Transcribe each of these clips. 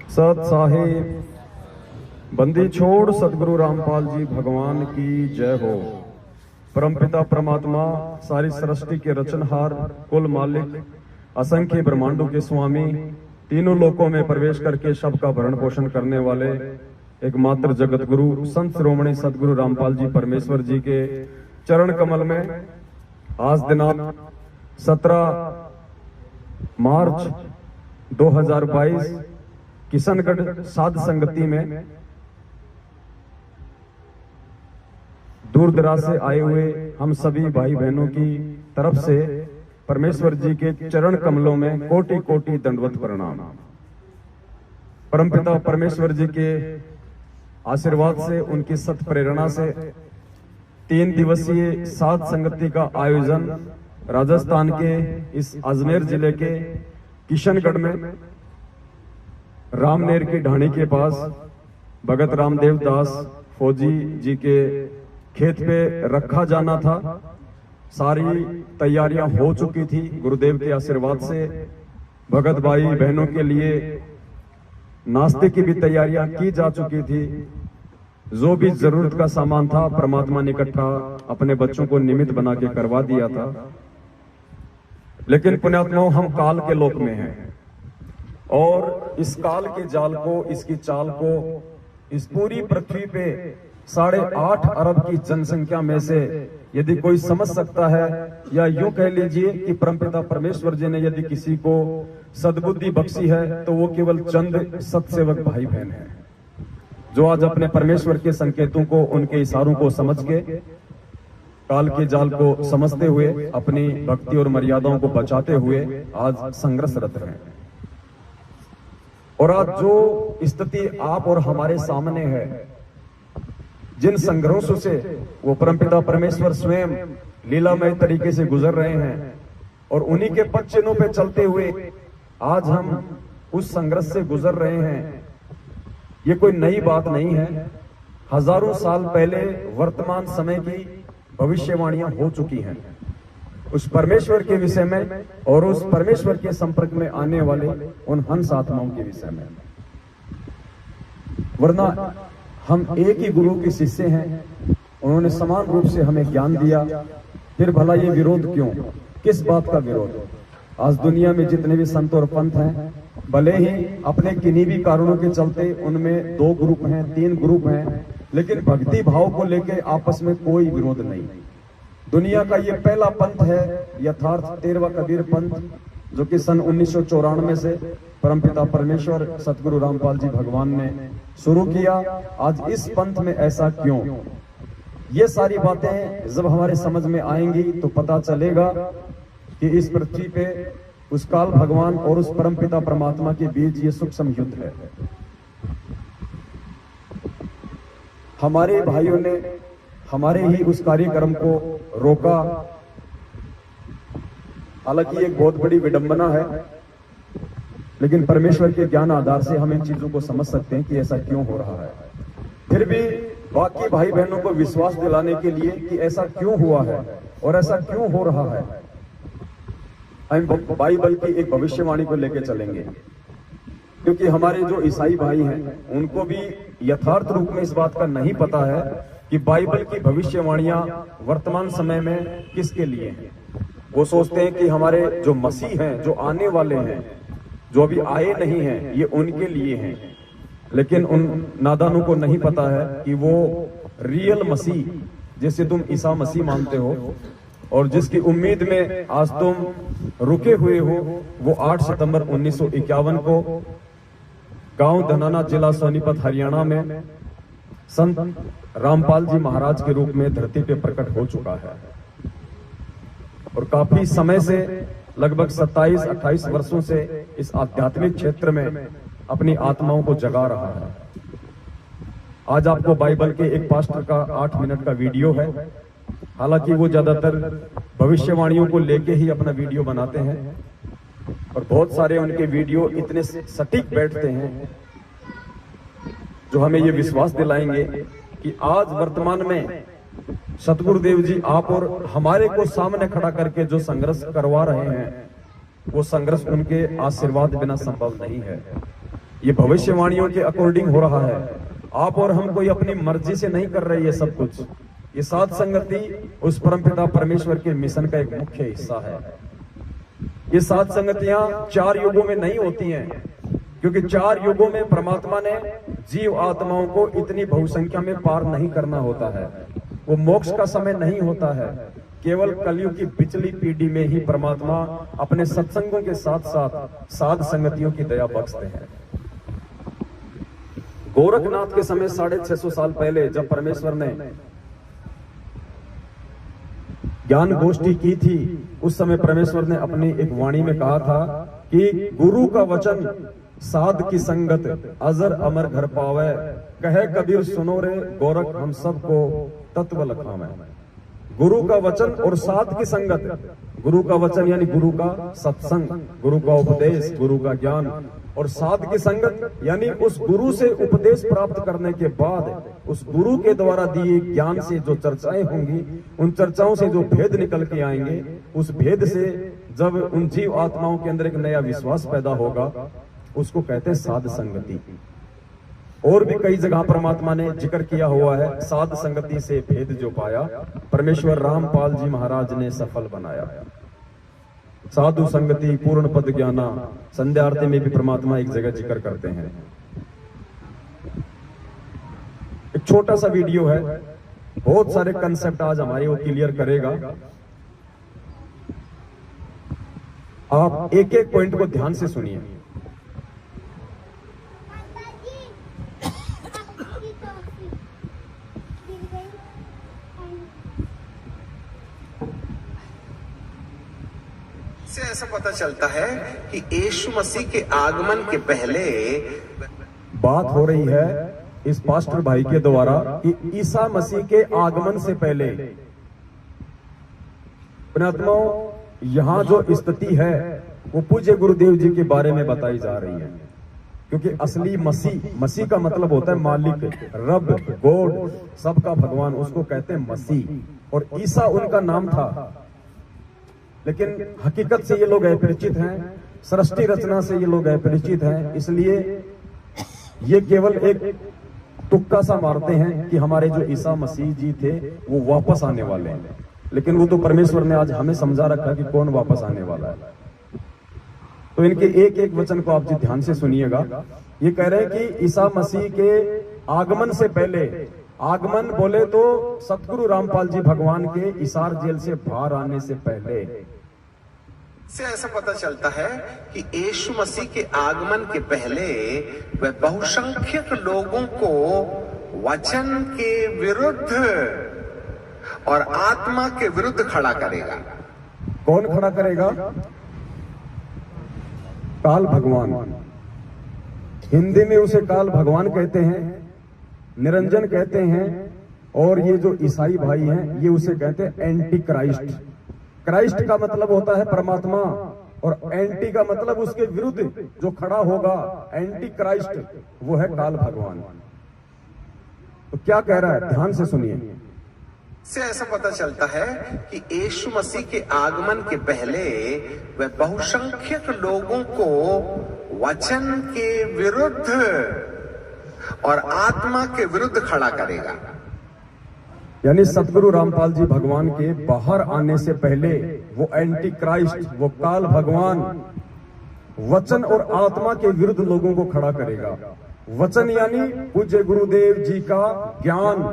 सत साहिब बंदी छोड़ सतगुरु रामपाल जी भगवान की जय हो। परमपिता परमात्मा सारी सृष्टि के रचनहार, कुल मालिक, असंख्य ब्रह्मांडों के स्वामी, तीनों लोकों में प्रवेश करके सबका भरण पोषण करने वाले एकमात्र जगत गुरु संत श्रोमणी सतगुरु रामपाल जी परमेश्वर जी के चरण कमल में आज दिनांक 17 मार्च 2022 किशनगढ़ साध संगति में दूर दराज से आए हुए हम सभी भाई बहनों की तरफ से परमेश्वर जी के चरण कमलों में कोटि कोटि दंडवत प्रणाम। परमपिता परमेश्वर जी के आशीर्वाद से, उनकी सत प्रेरणा से 3 दिवसीय साध संगति का आयोजन राजस्थान के इस अजमेर जिले के किशनगढ़ में रामनेर की ढाणी के पास भगत रामदेव दास फौजी जी के खेत पे रखा जाना था। सारी तैयारियां हो चुकी थी। गुरुदेव के आशीर्वाद से भगत भाई बहनों के लिए नाश्ते की भी तैयारियां की जा चुकी थी। जो भी जरूरत का सामान था परमात्मा ने इकट्ठा अपने बच्चों को निमित्त बना के करवा दिया था। लेकिन पुण्यात्माओं, हम काल के लोक में हैं और इस काल के जाल को, इसकी चाल को इस पूरी पृथ्वी पे 8.5 अरब की जनसंख्या में से यदि कोई समझ सकता है, या यूं कह लीजिए कि परमपिता परमेश्वर जी ने यदि किसी को सद्बुद्धि बख्शी है तो वो केवल चंद सत्सेवक भाई बहन हैं, जो आज अपने परमेश्वर के संकेतों को, उनके इशारों को समझ के काल के जाल को समझते हुए अपनी भक्ति और मर्यादाओं को बचाते हुए आज संघर्षरत हैं। और आज जो स्थिति आप और हमारे सामने है, जिन संघर्षों से वो परमपिता परमेश्वर स्वयं लीलामय तरीके से गुजर रहे हैं और उन्हीं के पद चिन्हों पे चलते हुए आज हम उस संघर्ष से गुजर रहे हैं, ये कोई नई बात नहीं है। हजारों साल पहले वर्तमान समय की भविष्यवाणियां हो चुकी हैं उस परमेश्वर के विषय में और उस परमेश्वर के संपर्क में आने वाले उन हंस आत्माओं के विषय में। वरना हम एक ही गुरु के शिष्य हैं, उन्होंने समान रूप से हमें ज्ञान दिया, फिर भला ये विरोध क्यों, किस बात का विरोध। आज दुनिया में जितने भी संत और पंथ हैं, भले ही अपने किन्हीं भी कारणों के चलते उनमें 2 ग्रुप हैं, 3 ग्रुप हैं, लेकिन भक्ति भाव को लेकर आपस में कोई विरोध नहीं। दुनिया का ये पहला पंथ है यथार्थ 13वां कबीर पंथ, जो कि सन 1994 से परमपिता परमेश्वर सतगुरु रामपाल जी भगवान ने शुरू किया। आज इस पंथ में ऐसा क्यों, ये सारी बातें जब हमारे समझ में आएंगी तो पता चलेगा कि इस पृथ्वी पे उस काल भगवान और उस परमपिता परमात्मा के बीच ये सूक्ष्म युद्ध है। हमारे भाइयों ने हमारे ही उस कार्यक्रम को रोका। हालांकि एक बहुत बड़ी विडंबना है, लेकिन परमेश्वर के ज्ञान आधार से हम इन चीजों को समझ सकते हैं कि ऐसा क्यों हो रहा है। फिर भी बाकी भाई बहनों को विश्वास दिलाने के लिए कि ऐसा क्यों हुआ है और ऐसा क्यों हो रहा है, हम बाइबल की एक भविष्यवाणी को लेकर चलेंगे। क्योंकि हमारे जो ईसाई भाई हैं उनको भी यथार्थ रूप में इस बात का नहीं पता है कि बाइबल की भविष्यवाणियां वर्तमान समय में किसके लिए हैं। वो सोचते हैं कि हमारे जो मसीह हैं, जो आने वाले हैं, जो अभी आए नहीं हैं, ये उनके लिए हैं। लेकिन उन नादानों को नहीं पता है कि वो रियल मसीह, जिसे तुम ईसा मसीह मानते हो और जिसकी उम्मीद में आज तुम रुके हुए हो, वो 8 सितंबर 1951 को गांव धनाना, जिला सोनीपत, हरियाणा में संत रामपाल जी महाराज के रूप में धरती पे प्रकट हो चुका है। और काफी समय से, लगभग 27-28 वर्षों से इस आध्यात्मिक क्षेत्र में अपनी आत्माओं को जगा रहा है। आज आपको बाइबल के एक पास्टर का 8 मिनट का वीडियो है। हालांकि वो ज्यादातर भविष्यवाणियों को लेके ही अपना वीडियो बनाते हैं और बहुत सारे उनके वीडियो इतने सटीक बैठते हैं जो हमें ये विश्वास दिलाएंगे कि आज वर्तमान में सतगुरुदेव जी आप और हमारे को सामने खड़ा करके जो संघर्ष करवा रहे हैं, वो संघर्ष उनके आशीर्वाद बिना संभव नहीं है। ये भविष्यवाणियों के अकॉर्डिंग हो रहा है। आप और हम कोई अपनी मर्जी से नहीं कर रहे ये सब कुछ। ये साध संगति उस परमपिता परमेश्वर के मिशन का एक मुख्य हिस्सा है। ये साध संगतियां 4 युगों में नहीं होती हैं, क्योंकि 4 युगों में परमात्मा ने जीव आत्माओं को इतनी बहुसंख्या में पार नहीं करना होता है। वो मोक्ष का समय नहीं होता है। केवल कलयुग की पिछली पीढ़ी में ही परमात्मा अपने सत्संगों के साथ साथ साध संगतियों की दया बख्शते हैं। गोरखनाथ के समय 650 साल पहले जब परमेश्वर ने ज्ञान गोष्ठी की थी, उस समय परमेश्वर ने अपनी एक वाणी में कहा था कि गुरु का वचन साध की संगत अजर अमर घर पावे, कहे कबीर सुनो रे गोरख हम सबको तत्व लखावे। गुरु का वचन और साध की संगत, गुरु का वचन यानी गुरु का सत्संग, गुरु का उपदेश, गुरु का ज्ञान, और साध की संगत यानी उस गुरु से उपदेश प्राप्त करने के बाद उस गुरु के द्वारा दिए ज्ञान से जो चर्चाएं होंगी, उन चर्चाओं से जो भेद निकल के आएंगे, उस भेद से जब उन जीव आत्माओं के अंदर एक नया विश्वास पैदा होगा, उसको कहते हैं साध संगति। और भी कई जगह परमात्मा ने जिक्र किया हुआ है, साध संगति से भेद जो पाया परमेश्वर रामपाल जी महाराज ने सफल बनाया। साधु संगति पूर्ण पद ज्ञाना, संध्या आरती में भी परमात्मा एक जगह जिक्र करते हैं। एक छोटा सा वीडियो है, बहुत सारे कंसेप्ट आज हमारे वो क्लियर करेगा। आप एक एक पॉइंट को ध्यान से सुनिए। से ऐसा पता चलता है कि यीशु मसीह के आगमन के पहले बात हो रही है इस पास्टर भाई के द्वारा कि ईसा मसीह के आगमन से पहले पुण्यात्माओं यहां जो स्थिति है वो पूज्य गुरुदेव जी के बारे में बताई जा रही है। क्योंकि असली मसीह का मतलब होता है मालिक, रब, गॉड, सबका भगवान, उसको कहते हैं मसीह। और ईसा उनका नाम था, लेकिन हकीकत से ये लोग अपरिचित हैं, सृष्टि रचना से ये लोग अपरिचित हैं। इसलिए ये केवल एक तुक्का सा मारते हैं कि हमारे जो ईसा मसीह जी थे वो वापस आने वाले हैं, लेकिन वो तो परमेश्वर ने आज हमें समझा रखा कि कौन वापस आने वाला है। तो इनके एक एक वचन को आप जी ध्यान से सुनिएगा। ये कह रहे हैं कि ईसा मसीह के आगमन से पहले, आगमन बोले तो सतगुरु रामपाल जी भगवान के इसार जेल से बाहर आने से पहले से ऐसा पता चलता है कि यीशु मसीह के आगमन के पहले वह बहुसंख्यक लोगों को वचन के विरुद्ध और आत्मा के विरुद्ध खड़ा करेगा। कौन खड़ा करेगा? काल भगवान। हिंदी में उसे काल भगवान कहते हैं, निरंजन कहते हैं, और ये जो ईसाई भाई हैं ये उसे कहते हैं एंटी क्राइस्ट। क्राइस्ट का मतलब होता है परमात्मा, और एंटी का मतलब उसके विरुद्ध जो खड़ा होगा, एंटी क्राइस्ट, वो है काल भगवान। तो क्या कह रहा है, ध्यान से सुनिए। से ऐसा पता चलता है कि यीशु मसीह के आगमन के पहले वह बहुसंख्यक लोगों को वचन के विरुद्ध और आत्मा के विरुद्ध खड़ा करेगा। यानी सतगुरु रामपाल जी भगवान के बाहर आने से पहले वो एंटी क्राइस्ट, वो काल भगवान वचन और आत्मा के विरुद्ध लोगों को खड़ा करेगा। वचन यानी पूज्य गुरुदेव जी का ज्ञान,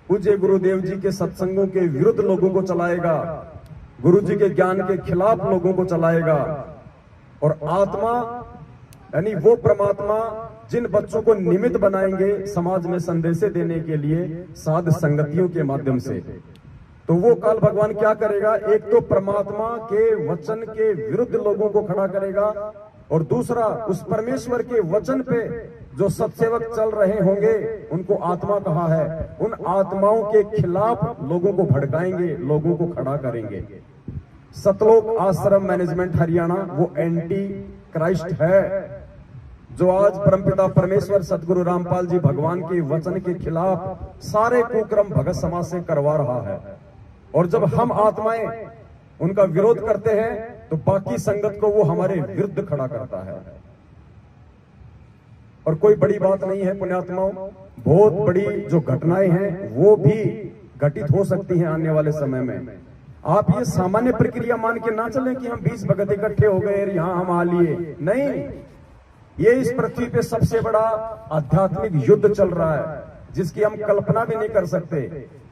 पूज्य गुरुदेव जी के सत्संगों के विरुद्ध लोगों को चलाएगा, गुरु जी के ज्ञान के खिलाफ लोगों को चलाएगा। और आत्मा यानी वो परमात्मा जिन बच्चों को निमित्त बनाएंगे समाज में संदेश देने के लिए साध संगतियों के माध्यम से। तो वो काल भगवान क्या करेगा, एक तो परमात्मा के वचन के विरुद्ध लोगों को खड़ा करेगा, और दूसरा उस परमेश्वर के वचन पे जो सत्सेवक चल रहे होंगे उनको आत्मा कहा है, उन आत्माओं के खिलाफ लोगों को भड़काएंगे, लोगों को खड़ा करेंगे। सतलोक आश्रम मैनेजमेंट हरियाणा वो एंटी क्राइस्ट है, जो आज परमपिता परमेश्वर सतगुरु रामपाल जी भगवान के वचन के खिलाफ सारे कुक्रम भगत समाज से करवा रहा है। और जब हम आत्माएं उनका विरोध करते हैं तो बाकी संगत को वो हमारे विरुद्ध खड़ा करता है। और कोई बड़ी बात नहीं है पुण्यात्माओं, बहुत बड़ी जो घटनाएं हैं वो भी घटित हो सकती हैं आने वाले समय में। आप ये सामान्य प्रक्रिया मान के ना चलें कि हम 20 भगत इकट्ठे हो गए और यहां हम आ लिए, नहीं, ये इस पृथ्वी पे सबसे बड़ा आध्यात्मिक युद्ध चल रहा है जिसकी हम कल्पना भी नहीं कर सकते।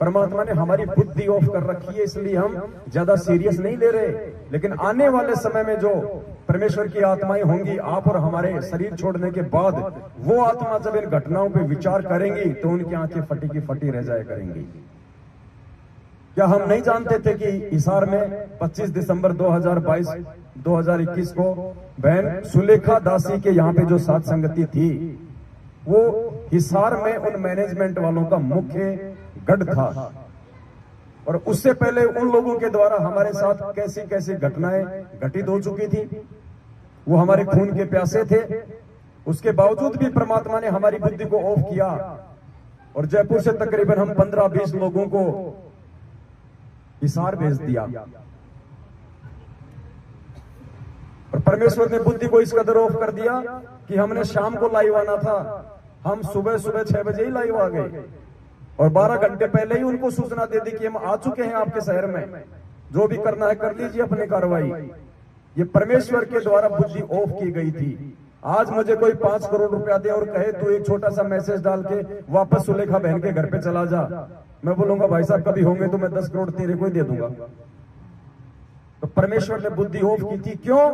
परमात्मा ने हमारी बुद्धि ऑफ कर रखी है, इसलिए हम ज्यादा सीरियस नहीं ले रहे। लेकिन आने वाले समय में जो परमेश्वर की आत्माएं होंगी, आप और हमारे शरीर छोड़ने के बाद, वो आत्मा जब इन घटनाओं पे विचार करेंगी तो उनकी आंखें फटी की फटी रह जाया करेंगी। क्या हम नहीं जानते थे कि हिसार में 25 दिसंबर 2021 को बहन सुलेखा दासी के यहाँ पे जो सात संगति थी, वो हिसार में उन मैनेजमेंट वालों का मुख्य गढ़ था। और उससे पहले उन लोगों के द्वारा हमारे साथ कैसी कैसी घटनाएं घटित हो चुकी थी। वो हमारे खून के प्यासे थे, उसके बावजूद भी परमात्मा ने हमारी बुद्धि को ऑफ किया और जयपुर से तकरीबन हम 15-20 लोगों को हिसार भेज दिया। और परमेश्वर ने बुद्धि को इस कदर ऑफ कर दिया कि हमने शाम को लाइव आना था, हम सुबह 6 बजे ही लाइव आ गए और 12 घंटे पहले ही उनको सूचना दे दी कि हम आ चुके हैं आपके शहर में, जो भी करना है कर लीजिए अपनी कार्रवाई। ये परमेश्वर के द्वारा बुद्धि ऑफ की गई थी। आज मुझे कोई 5 करोड़ रुपया दे और कहे तू एक छोटा सा मैसेज डाल के वापस सुलेखा बहन के घर पे चला जा, मैं बोलूंगा भाई साहब कभी होंगे तो मैं 10 करोड़ तेरे को ही दे दूंगा। तो परमेश्वर ने बुद्धि ऑफ की थी। क्यों?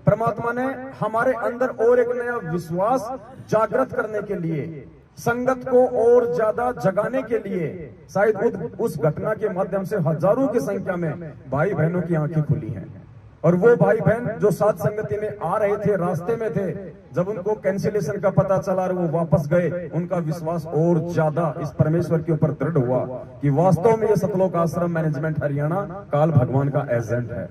परमात्मा ने हमारे अंदर और एक नया विश्वास जागृत करने के लिए, संगत को और ज्यादा जगाने के लिए, शायद उस घटना के माध्यम से हजारों की संख्या में भाई बहनों की आंखें खुली हैं। और वो भाई बहन जो सात संगति में आ रहे थे, रास्ते में थे, जब उनको कैंसिलेशन का पता चला और वो वापस गए, उनका विश्वास और ज्यादा इस परमेश्वर के ऊपर दृढ़ हुआ कि वास्तव में ये सतलोक आश्रम मैनेजमेंट हरियाणा काल भगवान का एजेंट है।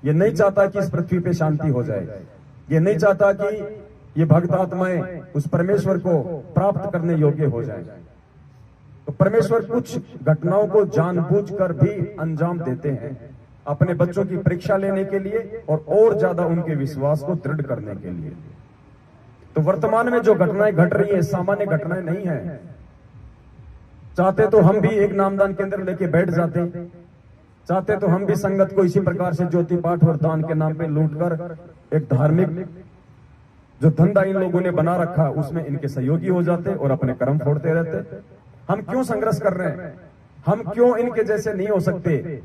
ये नहीं चाहता कि इस पृथ्वी पे शांति हो जाए, ये नहीं चाहता कि ये भक्त आत्माएं उस परमेश्वर को प्राप्त करने योग्य हो जाए। तो परमेश्वर कुछ घटनाओं को जानबूझकर भी अंजाम देते हैं अपने बच्चों की परीक्षा लेने के लिए और ज्यादा उनके विश्वास को दृढ़ करने के लिए। तो वर्तमान में जो घटनाएं घट रही है सामान्य घटनाएं नहीं है। चाहते तो हम भी एक नामदान केंद्र लेके बैठ जाते, चाहते तो हम भी संगत को इसी प्रकार से ज्योति पाठ और दान के नाम पे लूटकर एक धार्मिक जो धंधा इन लोगों ने बना रखा उसमें इनके सहयोगी हो जाते और अपने कर्म फोड़ते रहते। हम क्यों संघर्ष कर रहे हैं? हम क्यों इनके जैसे नहीं हो सकते?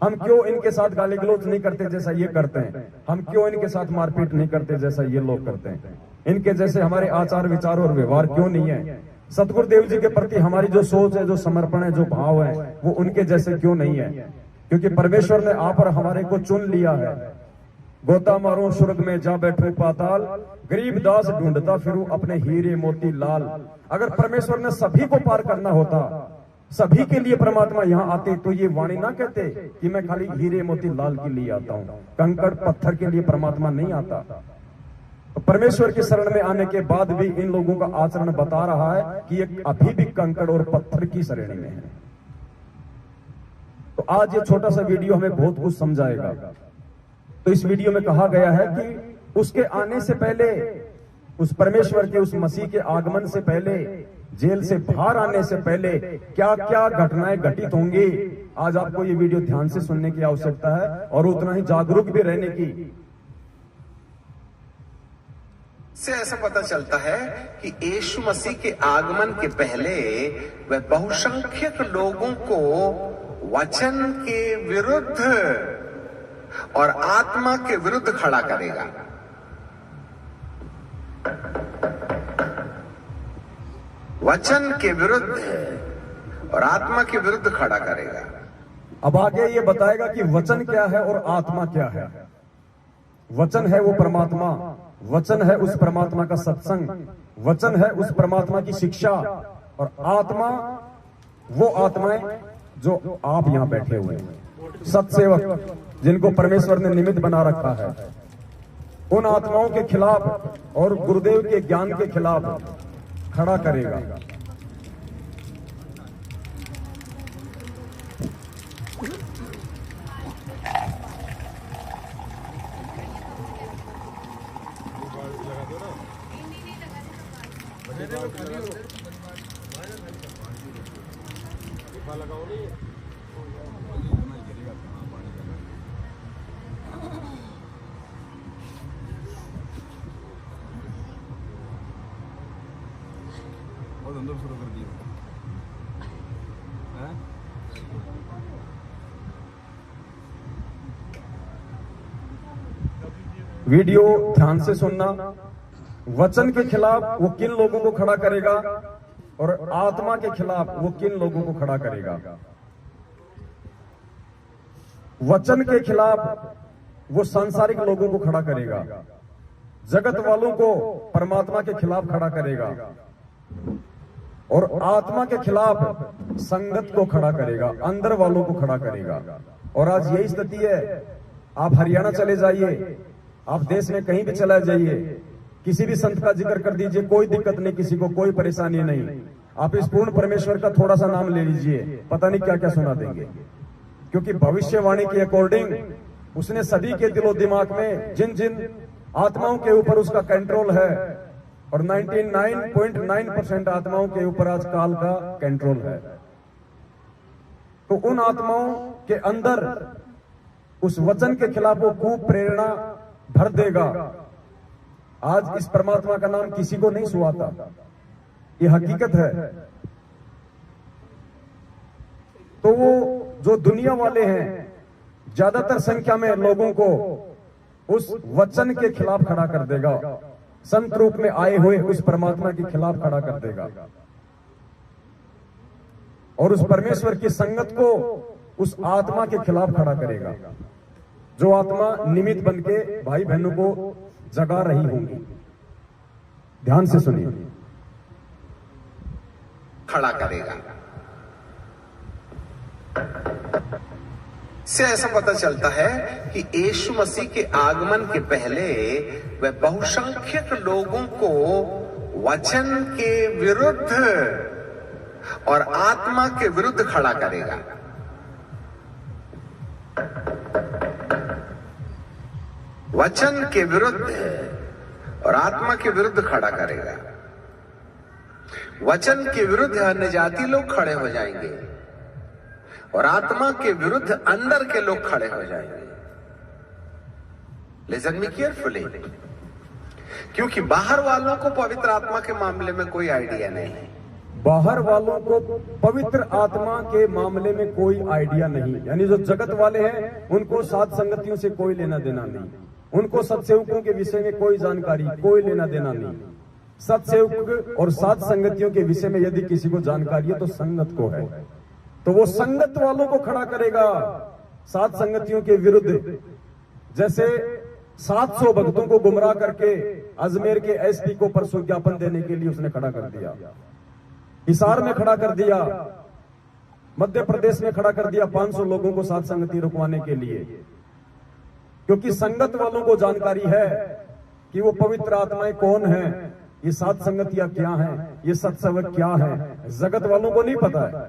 हम क्यों इनके साथ गाली गलौज नहीं करते जैसा ये करते हैं? हम क्यों इनके साथ मारपीट नहीं करते जैसा ये लोग करते हैं? इनके जैसे हमारे आचार विचार और व्यवहार क्यों नहीं है? सतगुरुदेव जी के प्रति हमारी जो सोच है, जो समर्पण है, जो भाव है, वो उनके जैसे क्यों नहीं है? क्योंकि परमेश्वर ने आप और हमारे को चुन लिया है। गोता मारो स्वर्ग में जा बैठो पाताल, गरीब दास ढूंढता फिरूं अपने हीरे मोती लाल। अगर परमेश्वर ने सभी को पार करना होता, सभी के लिए परमात्मा यहाँ आते, तो ये वाणी ना कहते कि मैं खाली हीरे मोती लाल के लिए आता हूँ, कंकड़ पत्थर के लिए परमात्मा नहीं आता। तो परमेश्वर के शरण में आने के बाद भी इन लोगों का आचरण बता रहा है कि ये अभी भी कंकड़ और पत्थर की शरण में है। तो आज ये छोटा सा वीडियो हमें बहुत कुछ समझाएगा। तो इस वीडियो में कहा गया है कि उसके आने से पहले, उस परमेश्वर के उस मसीह के आगमन से पहले, जेल से बाहर आने से पहले क्या क्या घटनाएं घटित होंगी। आज आपको ये वीडियो ध्यान से सुनने की आवश्यकता है और उतना ही जागरूक भी रहने की। से ऐसा पता चलता है कि यीशु मसीह के आगमन के पहले वह बहुसंख्यक लोगों को वचन के विरुद्ध और आत्मा के विरुद्ध खड़ा करेगा। वचन के विरुद्ध और आत्मा के विरुद्ध खड़ा करेगा। अब आगे ये बताएगा कि वचन क्या है और आत्मा क्या है। वचन है वो परमात्मा, वचन है उस परमात्मा का सत्संग, वचन है उस परमात्मा की शिक्षा, और आत्मा वो आत्माएं जो आप यहां बैठे हुए हैं, सत्सेवक जिनको परमेश्वर ने निमित्त बना रखा है, उन आत्माओं के खिलाफ और गुरुदेव के ज्ञान के खिलाफ खड़ा करेगा। बहुत अंदर शुरू कर दिया हैं? वीडियो ध्यान से सुनना। वचन के खिलाफ वो किन लोगों को खड़ा करेगा और आत्मा के खिलाफ वो किन लोगों को खड़ा करेगा। वचन के खिलाफ वो सांसारिक लोगों को खड़ा करेगा, जगत वालों को परमात्मा के खिलाफ खड़ा करेगा और आत्मा के खिलाफ संगत को खड़ा करेगा, अंदर वालों को खड़ा करेगा। और आज यही स्थिति है। आप हरियाणा चले जाइए, आप देश में कहीं भी चला जाइए, किसी भी संत का जिक्र कर दीजिए, कोई दिक्कत नहीं, किसी को कोई परेशानी नहीं। आप इस पूर्ण परमेश्वर का थोड़ा सा नाम ले लीजिए, पता नहीं क्या क्या सुना देंगे। क्योंकि भविष्यवाणी के अकॉर्डिंग उसने सभी के दिलो दिमाग में जिन जिन आत्माओं के ऊपर उसका कंट्रोल है, और 99.9% आत्माओं के ऊपर आज काल का कंट्रोल है, तो उन आत्माओं के अंदर उस वचन के खिलाफ वो खूब प्रेरणा भर देगा। आज इस परमात्मा का नाम किसी को नहीं सुहाता, ये हकीकत है। तो वो जो दुनिया वाले हैं, ज्यादातर संख्या में लोगों को उस वचन के खिलाफ खड़ा कर देगा, संत रूप में आए हुए उस परमात्मा के खिलाफ खड़ा कर देगा, और उस परमेश्वर की संगत को उस आत्मा के खिलाफ खड़ा करेगा, जो आत्मा निमित्त बनके भाई बहनों को जगा रही होंगी। ध्यान से सुनिए। खड़ा करेगा। से ऐसा पता चलता है कि यीशु मसीह के आगमन के पहले वह बहुसंख्यक लोगों को वचन के विरुद्ध और आत्मा के विरुद्ध खड़ा करेगा। वचन के विरुद्ध और आत्मा के विरुद्ध खड़ा करेगा। वचन के विरुद्ध अन्य जाति लोग खड़े हो जाएंगे और आत्मा के विरुद्ध अंदर के लोग खड़े हो जाएंगे। लिसन मी केयरफुली, क्योंकि बाहर वालों को पवित्र आत्मा के मामले में कोई आइडिया नहीं है। बाहर वालों को पवित्र आत्मा के मामले में कोई आइडिया नहीं, यानी जो जगत वाले हैं उनको सात संगतियों से कोई लेना देना नहीं, उनको सत्सेवकों के विषय में कोई जानकारी, कोई लेना देना नहीं। सत्सेवक और सात संगतियों के विषय में यदि किसी को जानकारी है तो संगत को है, तो वो संगत वालों को खड़ा करेगा सात संगतियों के विरुद्ध। जैसे 700 भक्तों को गुमराह करके अजमेर के एसपी को परसों ज्ञापन देने के लिए उसने खड़ा कर दिया, हिसार में खड़ा कर दिया, मध्य प्रदेश में खड़ा कर दिया 500 लोगों को सात संगति रुकवाने के लिए, क्योंकि संगत वालों को जानकारी है कि वो पवित्र आत्माएं कौन हैं, ये सात संगतियां क्या हैं, ये सत्सेवक क्या है, जगत वालों को नहीं पता है।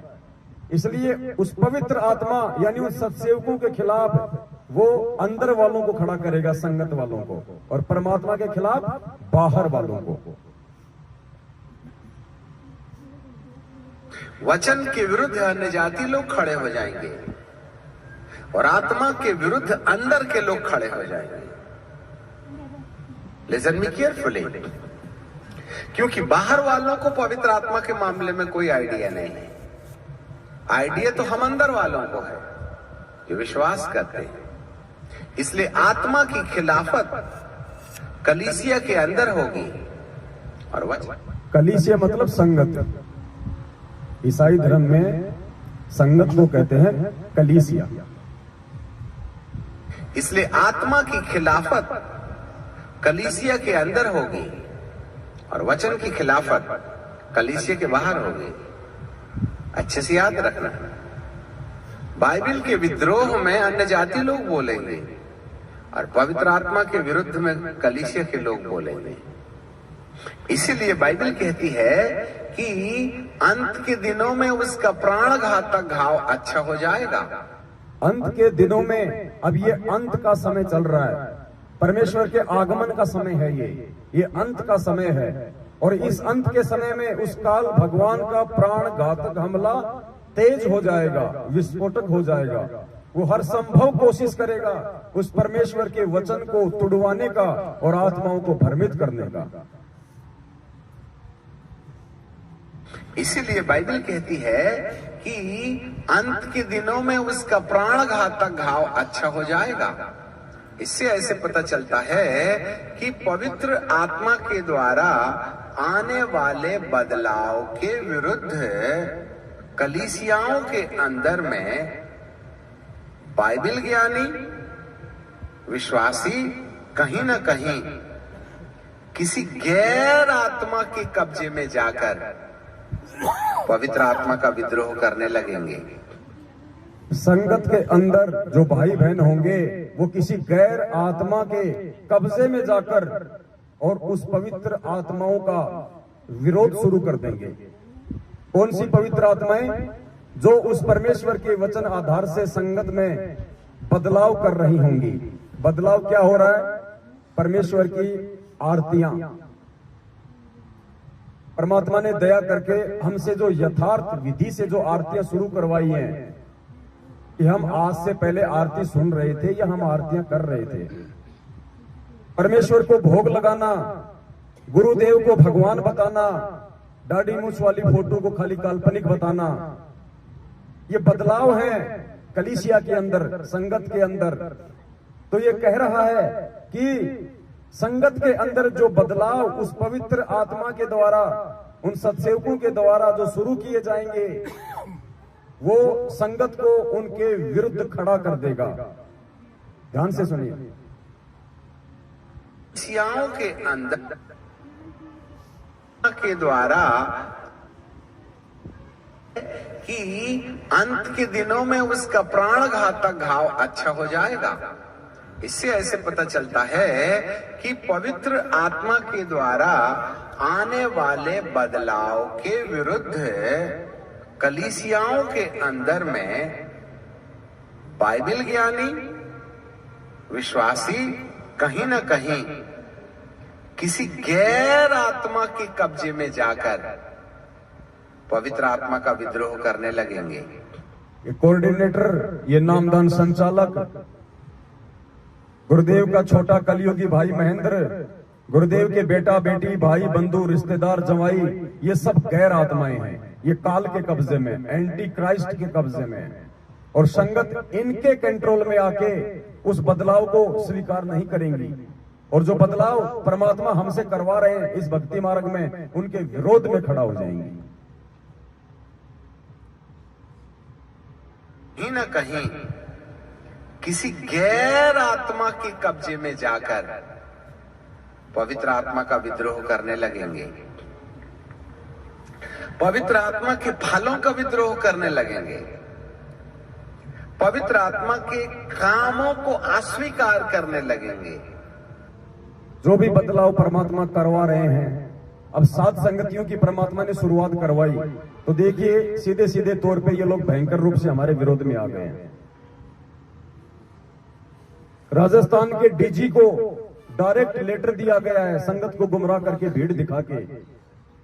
इसलिए उस पवित्र आत्मा यानी उन सत्सेवकों के खिलाफ वो अंदर वालों को खड़ा करेगा, संगत वालों को, और परमात्मा के खिलाफ बाहर वालों को। वचन के विरुद्ध अन्य जाति लोग खड़े हो जाएंगे और आत्मा के विरुद्ध अंदर के लोग खड़े हो जाएंगे। लिसन मी केयरफुली, क्योंकि बाहर वालों को पवित्र आत्मा के मामले में कोई आइडिया नहीं है। आइडिया तो हम अंदर वालों को है जो विश्वास करते हैं। इसलिए आत्मा की खिलाफत कलीसिया के अंदर होगी और वचन। कलीसिया मतलब संगत। ईसाई धर्म में संगत को कहते हैं कलीसिया। इसलिए आत्मा की खिलाफत कलीसिया के अंदर होगी और वचन की खिलाफत कलीसिया के बाहर होगी। अच्छे से याद रखना, बाइबल के विद्रोह में अन्य जाति लोग बोलेंगे और पवित्र आत्मा के विरुद्ध में कलीसिया के लोग बोलेंगे। इसीलिए बाइबल कहती है कि अंत के दिनों में उसका प्राणघातक घाव अच्छा हो जाएगा। अंत के दिनों में, अब ये अंत का समय चल रहा है, परमेश्वर के आगमन का समय है, ये अंत का समय है। और इस अंत के समय में उस काल भगवान का प्राण घातक हमला तेज हो जाएगा, विस्फोटक हो जाएगा। वो हर संभव कोशिश करेगा उस परमेश्वर के वचन को तुड़वाने का और आत्माओं को भ्रमित करने का। इसीलिए बाइबल कहती है कि अंत के दिनों में उसका प्राण घातक घाव अच्छा हो जाएगा। इससे ऐसे पता चलता है कि पवित्र आत्मा के द्वारा आने वाले बदलाव के विरुद्ध कलीसियाओं के अंदर में बाइबल ज्ञानी विश्वासी कहीं ना कहीं किसी गैर आत्मा के कब्जे में जाकर पवित्र आत्मा का विद्रोह करने लगेंगे। संगत के अंदर जो भाई बहन होंगे वो किसी गैर आत्मा के कब्जे में जाकर और उस पवित्र आत्माओं का विरोध शुरू कर देंगे। कौन सी पवित्र आत्माएं? जो उस परमेश्वर के वचन आधार से संगत में बदलाव कर रही होंगी। बदलाव क्या हो रहा है? परमेश्वर की आरतियां। परमात्मा ने दया करके हमसे जो यथार्थ विधि से जो आरतियां शुरू करवाई हैं, कि हम आज से पहले आरती सुन रहे थे या हम आरतियां कर रहे थे। परमेश्वर को भोग लगाना, गुरुदेव को भगवान बताना, दाढ़ी मूछ वाली फोटो को खाली काल्पनिक बताना, ये बदलाव है कलीसिया के अंदर, संगत के अंदर। तो ये कह रहा है कि संगत के अंदर जो बदलाव उस पवित्र आत्मा के द्वारा, उन सत्सेवकों के द्वारा जो शुरू किए जाएंगे, वो संगत को उनके विरुद्ध खड़ा कर देगा। ध्यान से सुनिए। कलीसियाओं के अंदर के द्वारा कि अंत के दिनों में उसका प्राण घातक घाव अच्छा हो जाएगा। इससे ऐसे पता चलता है कि पवित्र आत्मा के द्वारा आने वाले बदलाव के विरुद्ध कलीसियाओं के अंदर में बाइबल ज्ञानी विश्वासी कहीं ना कहीं किसी गैर आत्मा के कब्जे में जाकर पवित्र आत्मा का विद्रोह करने लगेंगे। ये कोऑर्डिनेटर, ये नामदान संचालक, गुरुदेव का छोटा कलियुगी भाई महेंद्र, गुरुदेव के बेटा बेटी, भाई बंधु, रिश्तेदार, जवाई, ये सब गैर आत्माएं हैं। ये काल के कब्जे में, एंटी क्राइस्ट के कब्जे में। और संगत इनके कंट्रोल में आके उस बदलाव को स्वीकार नहीं करेंगी। और जो बदलाव परमात्मा हमसे करवा रहे हैं इस भक्ति मार्ग में, उनके विरोध में खड़ा हो जाएंगी। कहीं ना कहीं किसी गैर आत्मा के कब्जे में जाकर पवित्र आत्मा का विद्रोह करने लगेंगे। पवित्र आत्मा के फलों का विद्रोह करने लगेंगे। पवित्र आत्मा के कामों को अस्वीकार करने लगेंगे। जो भी बदलाव परमात्मा करवा रहे हैं, अब 7 संगतियों की परमात्मा ने शुरुआत करवाई, तो देखिए सीधे सीधे तौर पे ये लोग भयंकर रूप से हमारे विरोध में आ गए हैं। राजस्थान के डीजी को डायरेक्ट लेटर दिया गया है संगत को गुमराह करके, भीड़ दिखा के।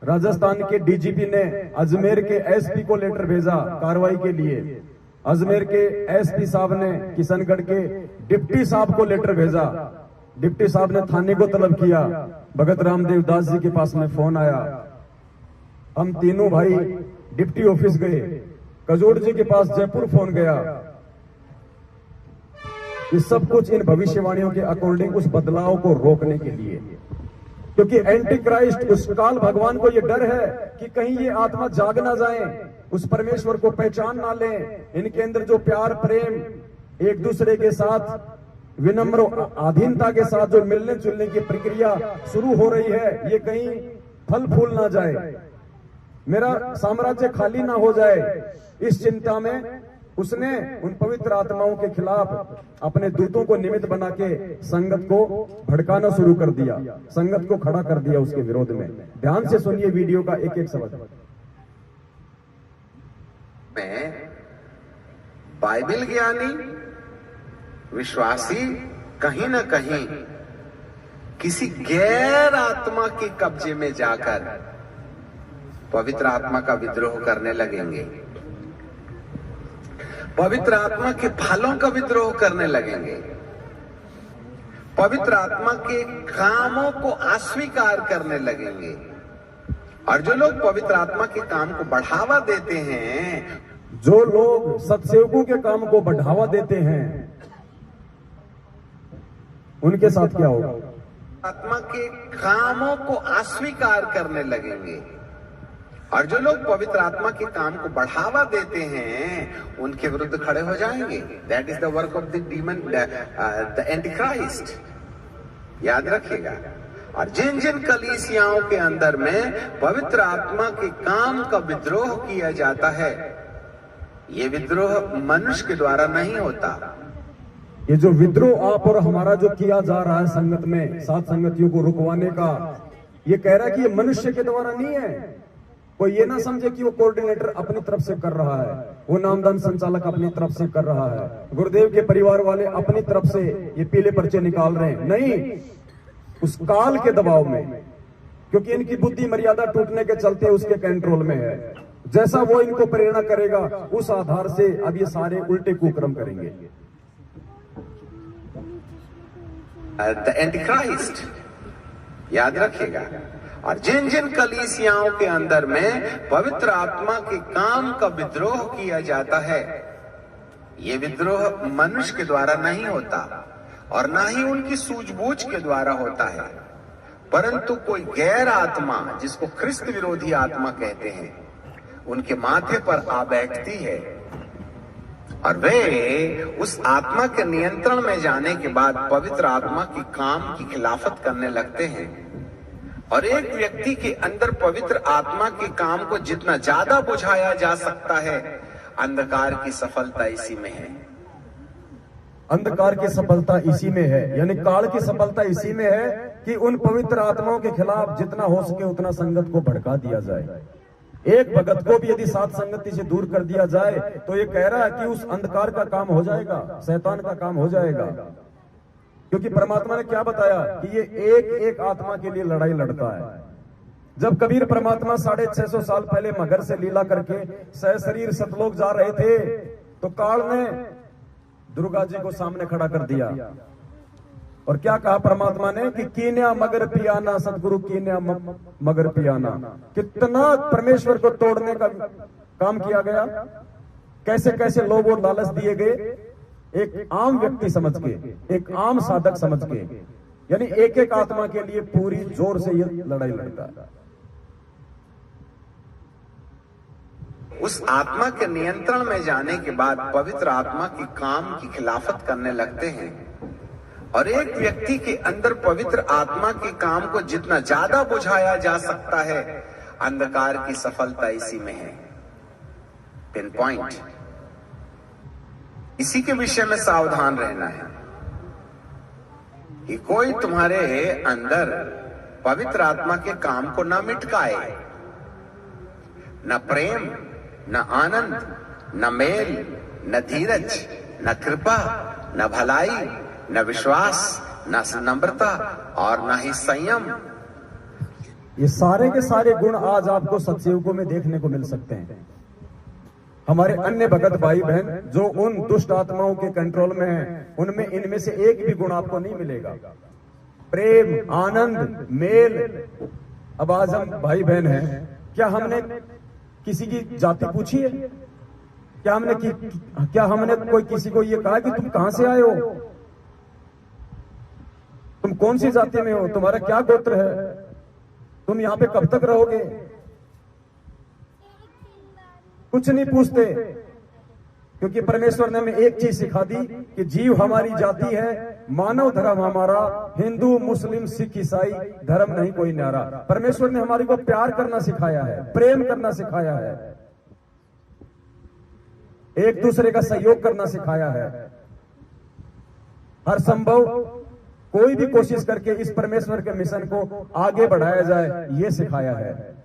राजस्थान के डीजीपी ने अजमेर के एसपी को लेटर भेजा कार्रवाई के लिए। अजमेर के एसपी साहब ने किशनगढ़ के डिप्टी साहब को लेटर भेजा। डिप्टी साहब ने थाने को तलब किया। भगत रामदेव दास जी के पास में फोन आया। हम तीनों भाई डिप्टी ऑफिस गए। कजोड़ जी के पास जयपुर फोन गया। ये सब कुछ इन भविष्यवाणियों के अकॉर्डिंग उस बदलाव को रोकने के लिए, क्योंकि एंटी क्राइस्ट, उस काल भगवान को ये डर है कि कहीं ये आत्मा जाग ना जाए, उस परमेश्वर को पहचान ना लें। इनके अंदर जो प्यार, प्रेम, एक दूसरे के साथ विनम्र अधीनता के साथ जो मिलने जुलने की प्रक्रिया शुरू हो रही है, ये कहीं फल फूल ना जाए, मेरा साम्राज्य खाली ना हो जाए। इस चिंता में उसने उन पवित्र आत्माओं के खिलाफ अपने दूतों को निमित्त बना के संगत को भड़काना शुरू कर दिया, संगत को खड़ा कर दिया उसके विरोध में। ध्यान से सुनिए वीडियो का एक एक शब्द। में बाइबल ज्ञानी विश्वासी कहीं ना कहीं किसी गैर आत्मा के कब्जे में जाकर पवित्र आत्मा का विद्रोह करने लगेंगे, पवित्र आत्मा के फलों का विद्रोह करने लगेंगे, पवित्र आत्मा के कामों को अस्वीकार करने लगेंगे। और जो लोग पवित्र आत्मा के काम को बढ़ावा देते हैं, जो लोग सत्सेवकों के काम को बढ़ावा देते हैं, उनके साथ क्या होगा? आत्मा के कामों को अस्वीकार करने लगेंगे। और जो लोग पवित्र आत्मा के काम को बढ़ावा देते हैं, उनके विरुद्ध खड़े हो जाएंगे। That is the work of the demon, the Antichrist. याद रखिएगा। और जिन जिन कलीसियाओं के अंदर में पवित्र आत्मा के काम का विद्रोह किया जाता है, ये विद्रोह मनुष्य के द्वारा नहीं होता। ये जो विद्रोह आप और हमारा जो किया जा रहा है संगत में, सात संगतियों को रुकवाने का, ये कह रहा है कि ये मनुष्य के द्वारा नहीं है। कोई ये ना समझे कि वो कोऑर्डिनेटर अपनी तरफ से कर रहा है, वो नामदान संचालक अपनी तरफ से कर रहा है, गुरुदेव के परिवार वाले अपनी तरफ से ये पीले पर्चे निकाल रहे हैं। नहीं, उस काल के दबाव में, क्योंकि इनकी बुद्धि मर्यादा टूटने के चलते उसके कंट्रोल में है। जैसा वो इनको प्रेरणा करेगा, उस आधार से अब ये सारे उल्टे कुक्रम करेंगे। The Antichrist. याद रखिएगा। और जिन जिन कलीसियाओं के अंदर में पवित्र आत्मा के काम का विद्रोह किया जाता है, ये विद्रोह मनुष्य के द्वारा नहीं होता और ना ही उनकी सूझबूझ के द्वारा होता है, परंतु कोई गैर आत्मा, जिसको ख्रिस्त विरोधी आत्मा कहते हैं, उनके माथे पर आ बैठती है और वे उस आत्मा के नियंत्रण में जाने के बाद पवित्र आत्मा की काम की खिलाफत करने लगते हैं। और एक व्यक्ति के अंदर पवित्र आत्मा के काम को जितना ज्यादा बुझाया जा सकता है, अंधकार की सफलता इसी में है। अंधकार की सफलता इसी में है, यानी काल की सफलता इसी में है कि उन पवित्र आत्माओं के खिलाफ जितना हो सके उतना संगत को भड़का दिया जाए। एक भगत को भी यदि सात संगति से दूर कर दिया जाए तो ये कह रहा है कि उस अंधकार का काम हो जाएगा, शैतान का काम हो जाएगा। क्योंकि परमात्मा ने क्या बताया कि ये एक एक आत्मा के लिए लड़ाई लड़ता है। जब कबीर परमात्मा 650 साल पहले मगर से लीला करके सहशरीर सतलोक जा रहे थे, तो काल ने दुर्गा जी को सामने खड़ा कर दिया और क्या कहा परमात्मा ने कि कीन्या मगर पियाना, सतगुरु कीन्या मगर पियाना। कितना परमेश्वर को तोड़ने का काम किया गया, कैसे कैसे लोगों लालच दिए गए, एक आम व्यक्ति समझ के, एक आम साधक समझ के, यानी एक एक आत्मा के लिए पूरी जोर से ये लड़ाई लड़ता है। उस आत्मा के नियंत्रण में जाने के बाद पवित्र आत्मा की काम की खिलाफत करने लगते हैं। और एक व्यक्ति के अंदर पवित्र आत्मा के काम को जितना ज्यादा बुझाया जा सकता है, अंधकार की सफलता इसी में है। Pin point. इसी के विषय में सावधान रहना है कि कोई तुम्हारे अंदर पवित्र आत्मा के काम को न मिटकाए, न प्रेम, न आनंद, न मेल, न धीरज, न कृपा, न भलाई, न विश्वास, न नम्रता और न ही संयम। ये सारे के सारे गुण आज आपको सत्सेवकों में देखने को मिल सकते हैं। हमारे अन्य भगत भाई बहन जो उन दुष्ट आत्माओं के कंट्रोल में हैं, उनमें इनमें से एक भी गुण आपको नहीं मिलेगा। प्रेम, आनंद, मेल। अब आज हम भाई बहन हैं, क्या हमने किसी की जाति पूछी है? क्या हमने कोई किसी को ये कहा कि तुम कहां से आए हो, तुम कौन सी जाति में हो, तुम्हारा क्या गोत्र है, तुम यहां पे कब तक रहोगे? कुछ नहीं पूछते, क्योंकि परमेश्वर ने हमें एक चीज सिखा दी कि जीव हमारी जाति है, मानव धर्म हमारा, हिंदू, मुस्लिम, सिख, ईसाई धर्म नहीं कोई न्यारा। परमेश्वर ने हमारे को प्यार करना सिखाया है, प्रेम करना सिखाया है, एक दूसरे का सहयोग करना सिखाया है। हर संभव कोई भी कोशिश करके इस परमेश्वर के मिशन को आगे बढ़ाया जाए, ये सिखाया है।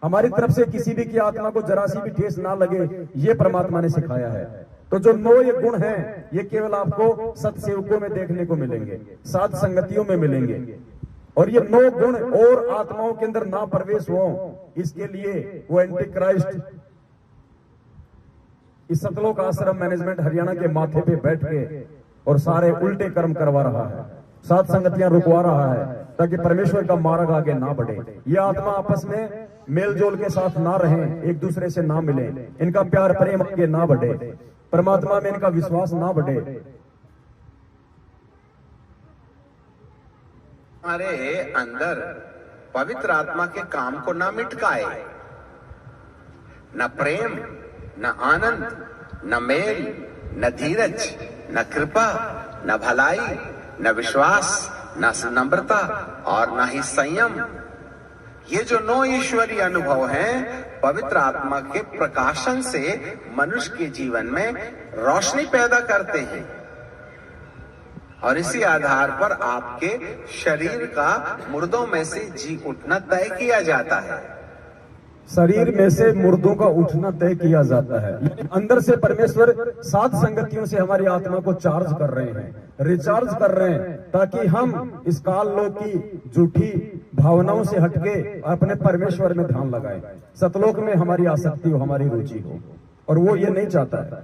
हमारी तरफ से किसी भी की आत्मा को जरा सी भी ठेस ना लगे, ये परमात्मा ने सिखाया है। तो जो 9 ये गुण हैं, ये केवल आपको सत्सेवकों में देखने को मिलेंगे, साध संगतियों में मिलेंगे। और ये 9 गुण और आत्माओं के अंदर ना प्रवेश हो, इसके लिए वो एंटी क्राइस्ट इस सतलोक आश्रम मैनेजमेंट हरियाणा के माथे पे बैठ के और सारे उल्टे कर्म करवा रहा है, साध संगतियां रुकवा रहा है, ताकि परमेश्वर का मार्ग आगे ना बढ़े। ये आत्मा आपस में मेल जोल के साथ ना रहें, एक दूसरे से ना मिले, इनका प्यार प्रेम आगे ना बढ़े, परमात्मा में इनका विश्वास ना बढ़े। हमारे अंदर पवित्र आत्मा के काम को ना मिटकाए, न प्रेम, न आनंद, न मेल, न धीरज, न कृपा, न भलाई, न विश्वास, न नम्रता और न ही संयम। ये जो 9 ईश्वरीय अनुभव हैं, पवित्र आत्मा के प्रकाशन से मनुष्य के जीवन में रोशनी पैदा करते हैं और इसी आधार पर आपके शरीर का मुर्दों में से जी उठना तय किया जाता है। शरीर में से मुर्दों का उठना तय किया जाता है। अंदर से परमेश्वर साध संगतियों से हमारी आत्मा को चार्ज कर रहे हैं, रिचार्ज कर रहे हैं, ताकि हम इस काल लोक की झूठी भावनाओं से हटके अपने परमेश्वर में ध्यान लगाएं, सतलोक में हमारी आसक्ति हो, हमारी रुचि हो, और वो ये नहीं चाहता है।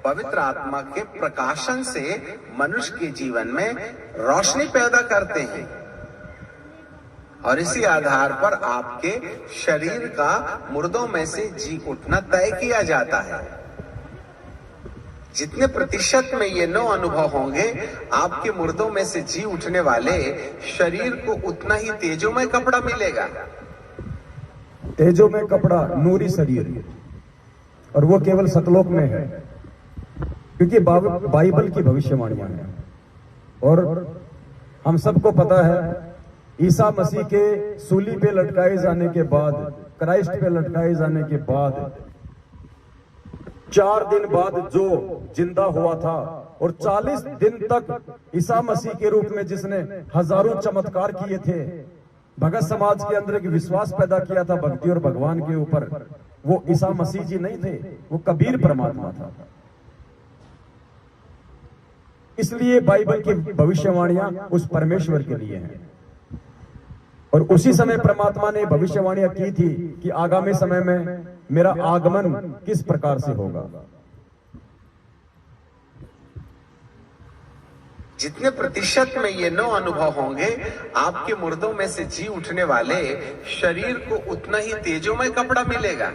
पवित्र आत्मा के प्रकाशन से मनुष्य के जीवन में रोशनी पैदा करते हैं और इसी आधार पर आपके शरीर का मुर्दों में से जी उठना तय किया जाता है। जितने प्रतिशत में ये 9 अनुभव होंगे, आपके मुर्दों में से जी उठने वाले शरीर को उतना ही तेजोमय कपड़ा मिलेगा। तेजोमय कपड़ा, नूरी शरीर, और वो केवल सतलोक में है, क्योंकि बाइबल की भविष्यवाणियां हैं। और हम सबको पता है, ईसा मसीह के सूली पे लटकाए जाने के बाद, क्राइस्ट पे लटकाए जाने के बाद 4 दिन बाद जो जिंदा हुआ था, और 40 दिन तक ईसा मसीह के रूप में जिसने हजारों चमत्कार किए थे, भगत समाज के अंदर एक विश्वास पैदा किया था भक्ति और भगवान के ऊपर, वो ईसा मसीह जी नहीं थे, वो कबीर परमात्मा था। इसलिए बाइबल की भविष्यवाणियां उस परमेश्वर के लिए हैं। और उसी समय परमात्मा ने भविष्यवाणियां की थी कि आगामी समय में मेरा आगमन किस प्रकार से होगा। जितने प्रतिशत में ये 9 अनुभव होंगे, आपके मुर्दों में से जी उठने वाले शरीर को उतना ही तेजोमय कपड़ा मिलेगा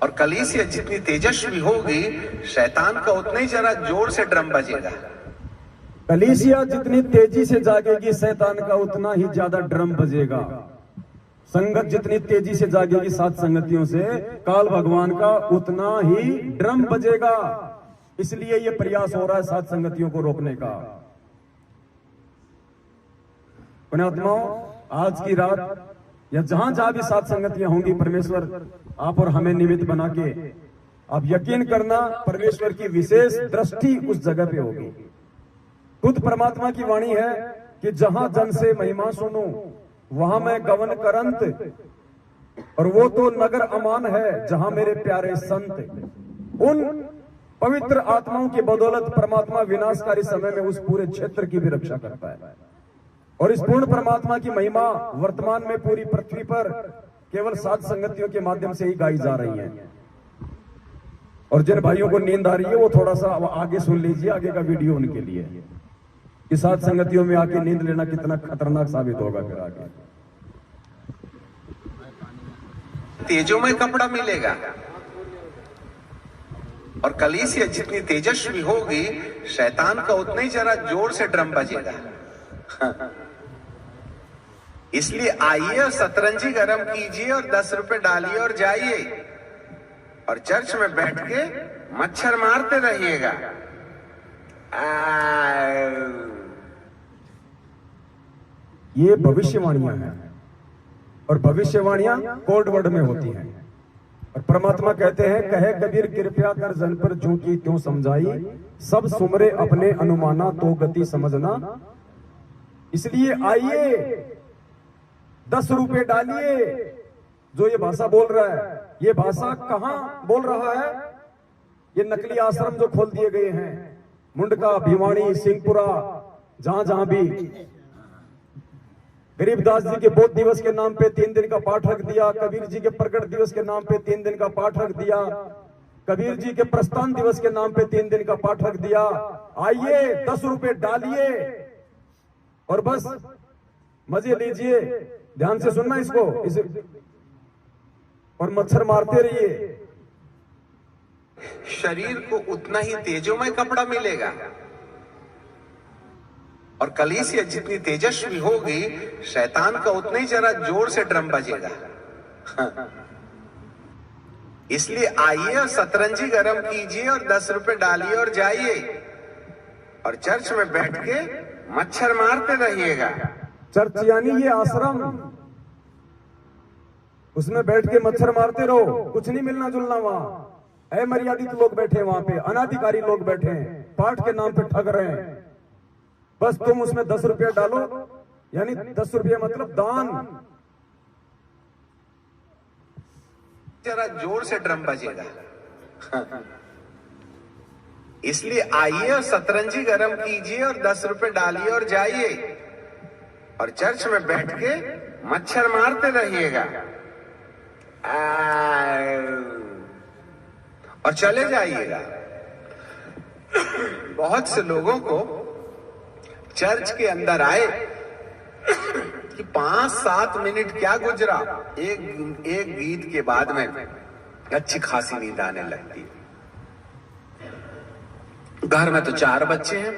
और कलीसिया जितनी तेजस्वी होगी, शैतान का उतना ही जरा जोर से ड्रम बजेगा। कलीसिया जितनी तेजी से जागेगी, शैतान का उतना ही ज्यादा ड्रम बजेगा। संगत जितनी तेजी से जागेगी साथ संगतियों से, काल भगवान का उतना ही ड्रम बजेगा। इसलिए ये प्रयास हो रहा है साथ संगतियों को रोकने का। पुण्यात्माओं, आज की रात या जहां जहां भी साथ संगतियां होंगी, परमेश्वर आप और हमें निमित्त बना के, आप यकीन करना, परमेश्वर की विशेष दृष्टि उस जगह पे होगी। खुद परमात्मा की वाणी है कि जहां जन से महिमा सुनूं, वहां मैं गवन करंत, और वो तो नगर अमान है जहां मेरे प्यारे संत। उन पवित्र आत्माओं की बदौलत परमात्मा विनाशकारी समय में उस पूरे क्षेत्र की भी रक्षा करता है। और इस पूर्ण परमात्मा की महिमा वर्तमान में पूरी पृथ्वी पर केवल साध संगतियों के माध्यम से ही गाई जा रही है। और जिन भाइयों को नींद आ रही है, वो थोड़ा सा आगे सुन लीजिए, आगे का वीडियो उनके लिए। कि साथ संगतियों में आके नींद लेना कितना खतरनाक साबित होगा फिर आगे। तेजोमय कपड़ा मिलेगा और कलीसिया जितनी तेजस्वी होगी, शैतान का उतना ही जरा जोर से ड्रम बजेगा। इसलिए आइए और सतरंजी गरम कीजिए और 10 रुपए डालिए और जाइए और चर्च में बैठ के मच्छर मारते रहिएगा। ये भविष्यवाणियां हैं, और भविष्यवाणियां कोड वर्ड में होती हैं। और परमात्मा कहते हैं, कहे कबीर कृपया कर जन पर जो की त्यों समझाई, सब सुमरे अपने अनुमाना तो गति समझना। इसलिए आइए, 10 रुपए डालिए, जो ये भाषा बोल रहा है, ये भाषा कहां बोल रहा है? ये नकली आश्रम जो खोल दिए गए हैं, मुंडका, भिवाड़ी, सिंहपुरा, जहां जहां भी गरीबदास जी के बोध दिवस के नाम पे 3 दिन का पाठ रख दिया, कबीर जी के प्रकट दिवस के नाम पे 3 दिन का पाठ रख दिया, कबीर जी के प्रस्थान दिवस के नाम पे 3 दिन का पाठ रख दिया। आइए 10 रुपए डालिए और बस मजे लीजिए, ध्यान से सुनना इसको, इसे और मच्छर मारते रहिए। शरीर को उतना ही तेजोमय कपड़ा मिलेगा और कलीसिया जितनी तेजस्वी होगी, शैतान का उतना ही जरा जोर से ड्रम बजेगा। इसलिए आइए और सतरंजी गरम कीजिए और 10 रुपए डालिए और जाइए और चर्च में बैठ के मच्छर मारते रहिएगा। चर्च यानी ये आश्रम, उसमें बैठ के मच्छर मारते रहो, कुछ नहीं मिलना जुलना वहां। अमर्यादित लोग बैठे वहां पे, अनाधिकारी लोग बैठे हैं, पाठ के नाम पे ठग रहे हैं। बस तुम उसमें 10 रुपया डालो, यानी 10 रुपया मतलब दान। जरा जोर से ड्रम बजेगा। इसलिए आइए और सतरंजी गरम कीजिए और 10 रुपए डालिए और जाइए और चर्च में बैठ के मच्छर मारते रहिएगा और चले जाइएगा। बहुत से लोगों को चर्च के अंदर आए कि 5-7 मिनट क्या गुजरा, एक गीत के बाद में अच्छी खासी नींद आने लगती है। घर में तो 4 बच्चे हैं,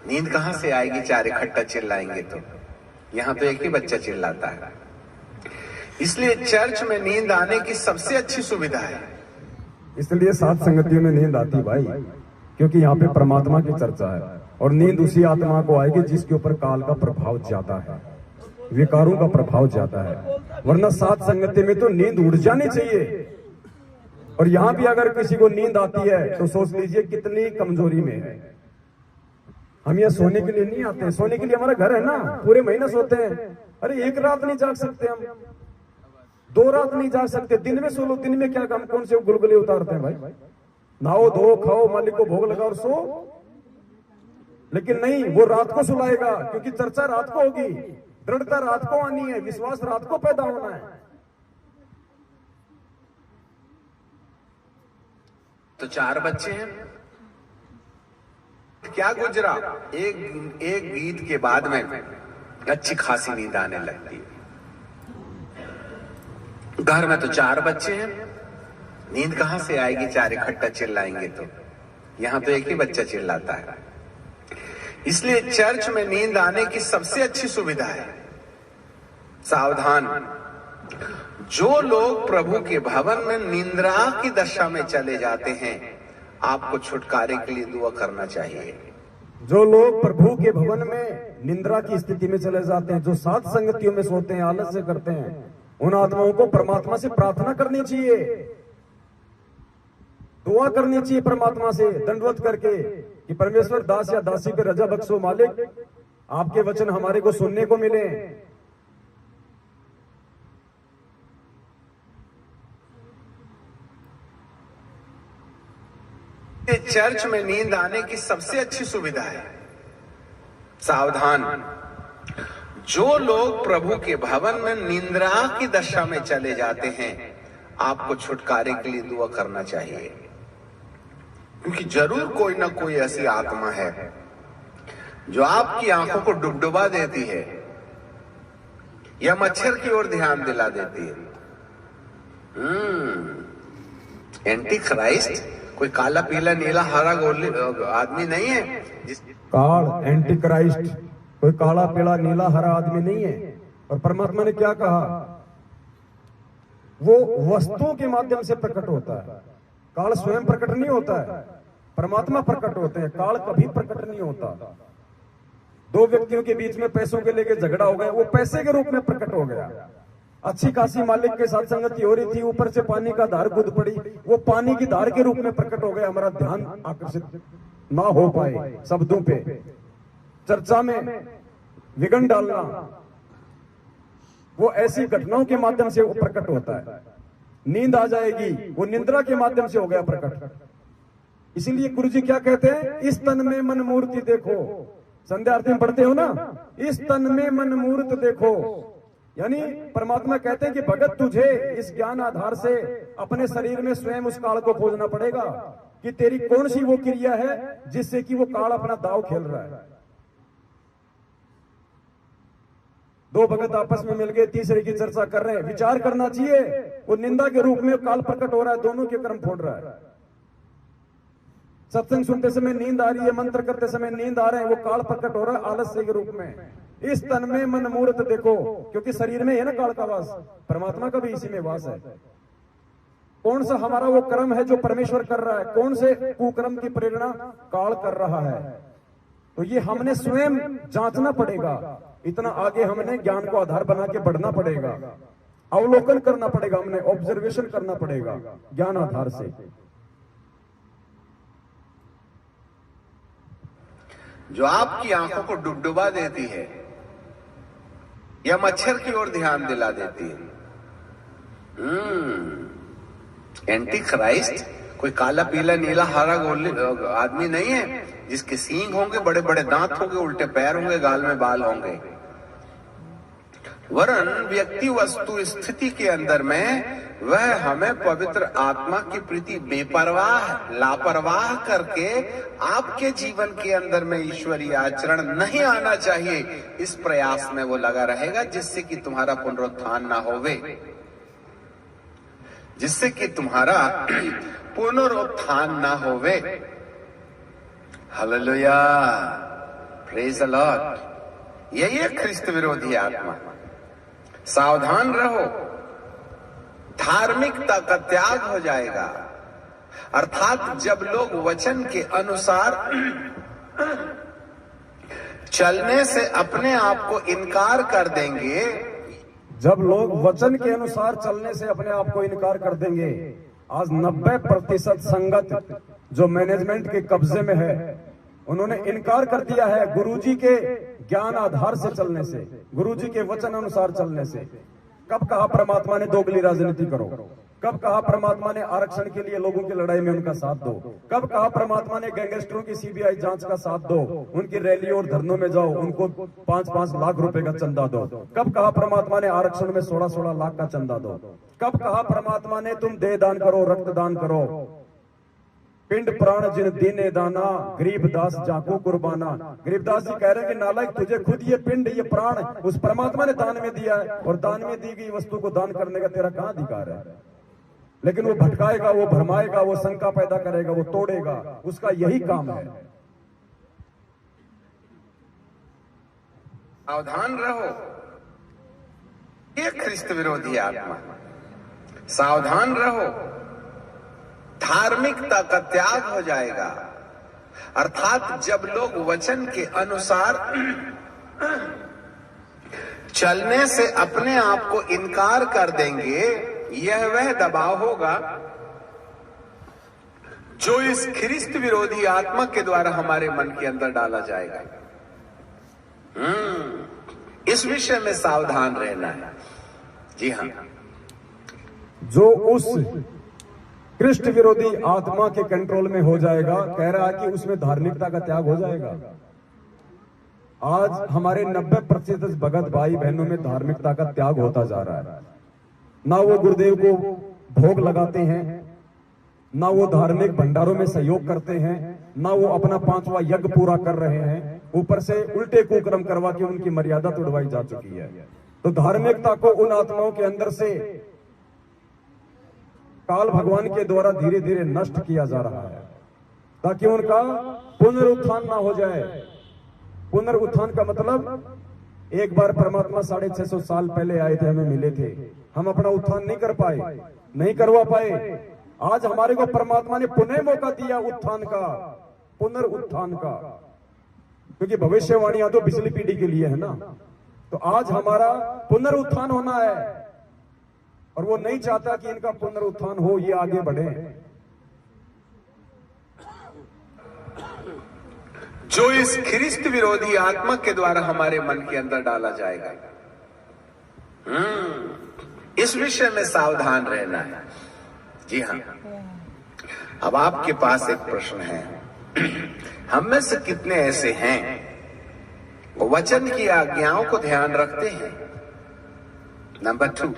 नींद कहां से आएगी? 4 इकट्ठा चिल्लाएंगे तो। यहां तो एक ही बच्चा चिल्लाता है। इसलिए चर्च में नींद आने की सबसे अच्छी सुविधा है। इसलिए सात संगतियों में नींद आती भाई, क्योंकि यहाँ पे परमात्मा की चर्चा है और नींद उसी आत्मा को आएगी जिसके ऊपर काल का प्रभाव ज्यादा है, विकारों का प्रभाव ज्यादा है। वरना सात संगति में तो नींद उड़ जानी चाहिए। और यहाँ भी अगर किसी को नींद आती है तो सोच लीजिए कितनी कमजोरी में है। हम यहाँ सोने के लिए नहीं आते हैं, सोने के लिए हमारा घर है ना, पूरे महीने सोते हैं। अरे एक रात नहीं जाग सकते हम, 2 रात नहीं जाग सकते, दिन में सो लो। दिन में क्या काम, कौन से गुलगुले उतारते हैं भाई? नहाओ धो खाओ, मालिक को भोग लगाओ और सो। लेकिन नहीं, वो रात को सुलाएगा, क्योंकि चर्चा रात को होगी, दृढ़ता रात को आनी है, विश्वास रात को पैदा होना है। तो 4 बच्चे हैं, क्या गुजरा, एक गीत के बाद में अच्छी खासी नींद आने लगती है। घर में तो 4 बच्चे हैं, नींद कहां से आएगी? 4 इकट्ठा चिल्लाएंगे तो। यहां तो एक ही बच्चा चिल्लाता है। इसलिए चर्च में नींद आने की सबसे अच्छी सुविधा है। सावधान, जो लोग प्रभु के भवन में निंद्रा की दशा में चले जाते हैं, आपको छुटकारे के लिए दुआ करना चाहिए। जो लोग प्रभु के भवन में निंद्रा की स्थिति में चले जाते हैं, जो सात संगतियों में सोते हैं, आलस से करते हैं, उन आत्माओं को परमात्मा से प्रार्थना करनी चाहिए, दुआ करनी चाहिए परमात्मा से दंडवत करके कि परमेश्वर दास या दासी पे रजा बख्शो मालिक, आपके वचन हमारे को सुनने को मिले। चर्च में नींद आने की सबसे अच्छी सुविधा है। सावधान, जो लोग प्रभु के भवन में निंद्रा की दशा में चले जाते हैं, आपको छुटकारे के लिए दुआ करना चाहिए। क्योंकि जरूर कोई ना कोई ऐसी आत्मा है जो आपकी आंखों को डुबडुबा देती है या मच्छर की ओर ध्यान दिला देती है। एंटी क्राइस्ट कोई काला पीला नीला हरा गोली आदमी नहीं है काल एंटी क्राइस्ट कोई काला पीला नीला हरा आदमी नहीं है। और परमात्मा ने क्या कहा? वो वस्तुओं के माध्यम से प्रकट होता है। काल स्वयं प्रकट नहीं होता है, परमात्मा प्रकट होते हैं। काल कभी प्रकट नहीं होता। 2 व्यक्तियों के बीच में पैसों के लेके झगड़ा हो गया, वो पैसे के रूप में प्रकट हो गया। अच्छी खासी मालिक के साथ संगति हो रही थी, ऊपर से पानी का धार कूद पड़ी, वो पानी की धार के रूप में प्रकट हो गया। हमारा ध्यान आकर्षित ना हो पाए शब्दों पे, चर्चा में विघन डालना, वो ऐसी घटनाओं के माध्यम से वो प्रकट होता है। नींद आ जाएगी, वो निंद्रा के माध्यम से हो गया प्रकट। इसीलिए गुरु जी क्या कहते हैं, इस तन में मन मूर्ति देखो। संध्या आरती में पढ़ते हो ना, इस तन में मन मूर्त देखो। यानी परमात्मा कहते हैं कि भगत तुझे इस ज्ञान आधार से अपने शरीर में स्वयं उस काल को खोजना पड़ेगा कि तेरी कौन सी वो क्रिया है जिससे कि वो काल अपना दाव खेल रहा है। दो भगत आपस में मिल गए, तीसरे की चर्चा कर रहे हैं, विचार करना चाहिए। वो निंदा के रूप में काल प्रकट हो रहा है, दोनों के कर्म फोड़ रहा है। सत्संग सुनते समय नींद आ रही है, मंत्र करते समय नींद आ रहे हैं, वो काल प्रकट हो रहा है आलस्य के रूप में। इस तन में मन मूर्त देखो, क्योंकि शरीर में है ना काल का वास, परमात्मा का भी इसी में वास है। कौन सा हमारा वो कर्म है जो परमेश्वर कर रहा है, कौन से कुकर्म की प्रेरणा काल कर रहा है, तो ये हमने स्वयं जांचना पड़ेगा। इतना आगे हमने ज्ञान को आधार बना के बढ़ना पड़ेगा, अवलोकन करना पड़ेगा, हमने ऑब्जर्वेशन करना पड़ेगा ज्ञान आधार से। जो आपकी आंखों को डुबडुबा देती है या मच्छर की ओर ध्यान दिला देती है। एंटी क्राइस्ट कोई काला पीला नीला हरा आदमी नहीं है जिसके सींग होंगे, बड़े बड़े दांत होंगे, उल्टे पैर होंगे, गाल में बाल होंगे। वरन व्यक्ति वस्तु स्थिति के अंदर में वह हमें पवित्र आत्मा की प्रति बेपरवाह लापरवाह करके आपके जीवन के अंदर में ईश्वरीय आचरण नहीं आना चाहिए, इस प्रयास में वो लगा रहेगा, जिससे कि तुम्हारा पुनरुत्थान ना होवे, जिससे कि तुम्हारा पुनरुत्थान ना होवे। Hallelujah, praise the Lord. यही है ख्रिस्त विरोधी आत्मा। सावधान रहो, धार्मिकता का त्याग हो जाएगा। अर्थात जब लोग वचन के अनुसार चलने से अपने आप को इनकार कर देंगे, जब लोग वचन के अनुसार चलने से अपने आप को इनकार कर देंगे। आज 90% संगत जो मैनेजमेंट के कब्जे में है, उन्होंने इनकार कर दिया है गुरुजी के ज्ञान आधार से चलने से, गुरुजी के वचन अनुसार चलने से। कब कहा परमात्मा ने दोगली राजनीति करो, कब कहा परमात्मा ने आरक्षण के लिए लोगों की लड़ाई में उनका साथ दो, कब कहा परमात्मा ने गैंगस्टरों की सीबीआई जांच का साथ दो, उनकी रैली और धरनों में जाओ, उनको 5-5 लाख रुपए का चंदा दो। कब कहा परमात्मा ने आरक्षण में 16-16 लाख का चंदा दो। कब कहा परमात्मा ने तुम देह दान करो, रक्त दान करो, पिंड प्राण जिन दीने दाना, गरीबदास जाको कुर्बाना। गरीबदास जी कह रहे हैं कि नालायक, तुझे खुद ये पिंड ये प्राण उस परमात्मा ने दान में दिया है, और दान में दी गई वस्तु को दान करने का तेरा कहां अधिकार है। लेकिन वो भटकाएगा, वो भरमाएगा, वो शंका पैदा करेगा, वो तोड़ेगा, उसका यही काम है। सावधान रहो, ये ख्रिस्त विरोधी आत्मा। सावधान रहो, धार्मिकता का त्याग हो जाएगा। अर्थात जब लोग वचन के अनुसार चलने से अपने आप को इनकार कर देंगे, यह वह दबाव होगा जो इस ख्रिस्त विरोधी आत्मा के द्वारा हमारे मन के अंदर डाला जाएगा। इस विषय में सावधान रहना है। जी हाँ, जो उस कृष्ण विरोधी आत्मा के कंट्रोल में हो जाएगा, कह रहा है कि उसमें धार्मिकता का त्याग हो जाएगा। आज हमारे 90% भगत भाई बहनों में धार्मिकता का त्याग होता जा रहा है। ना वो गुरुदेव को भोग लगाते हैं, ना वो धार्मिक भंडारों में सहयोग करते हैं, ना वो अपना 5वां यज्ञ पूरा कर रहे हैं, ऊपर से उल्टे कुकर्म करवा के उनकी मर्यादा तोड़वाई जा चुकी है। तो धार्मिकता को उन आत्माओं के अंदर से काल भगवान के द्वारा धीरे धीरे नष्ट किया जा रहा है, ताकि उनका पुनरुत्थान ना हो जाए। पुनरुत्थान का मतलब, एक बार परमात्मा 650 साल पहले आए थे, हमें मिले थे, हम अपना उत्थान नहीं कर पाए, नहीं करवा पाए। आज हमारे को परमात्मा ने पुनः मौका दिया उत्थान का, पुनरुत्थान का, क्योंकि भविष्यवाणियां तो पिछली पीढ़ी के लिए है ना। तो आज हमारा पुनरुत्थान होना है, और वो नहीं चाहता कि इनका पुनरुत्थान हो, ये आगे बढ़े। जो इस ख्रिस्त विरोधी आत्मा के द्वारा हमारे मन के अंदर डाला जाएगा। इस विषय में सावधान रहना है। जी हाँ, अब आपके पास एक प्रश्न है, हम में से कितने ऐसे हैं वो वचन की आज्ञाओं को ध्यान रखते हैं? नंबर 2,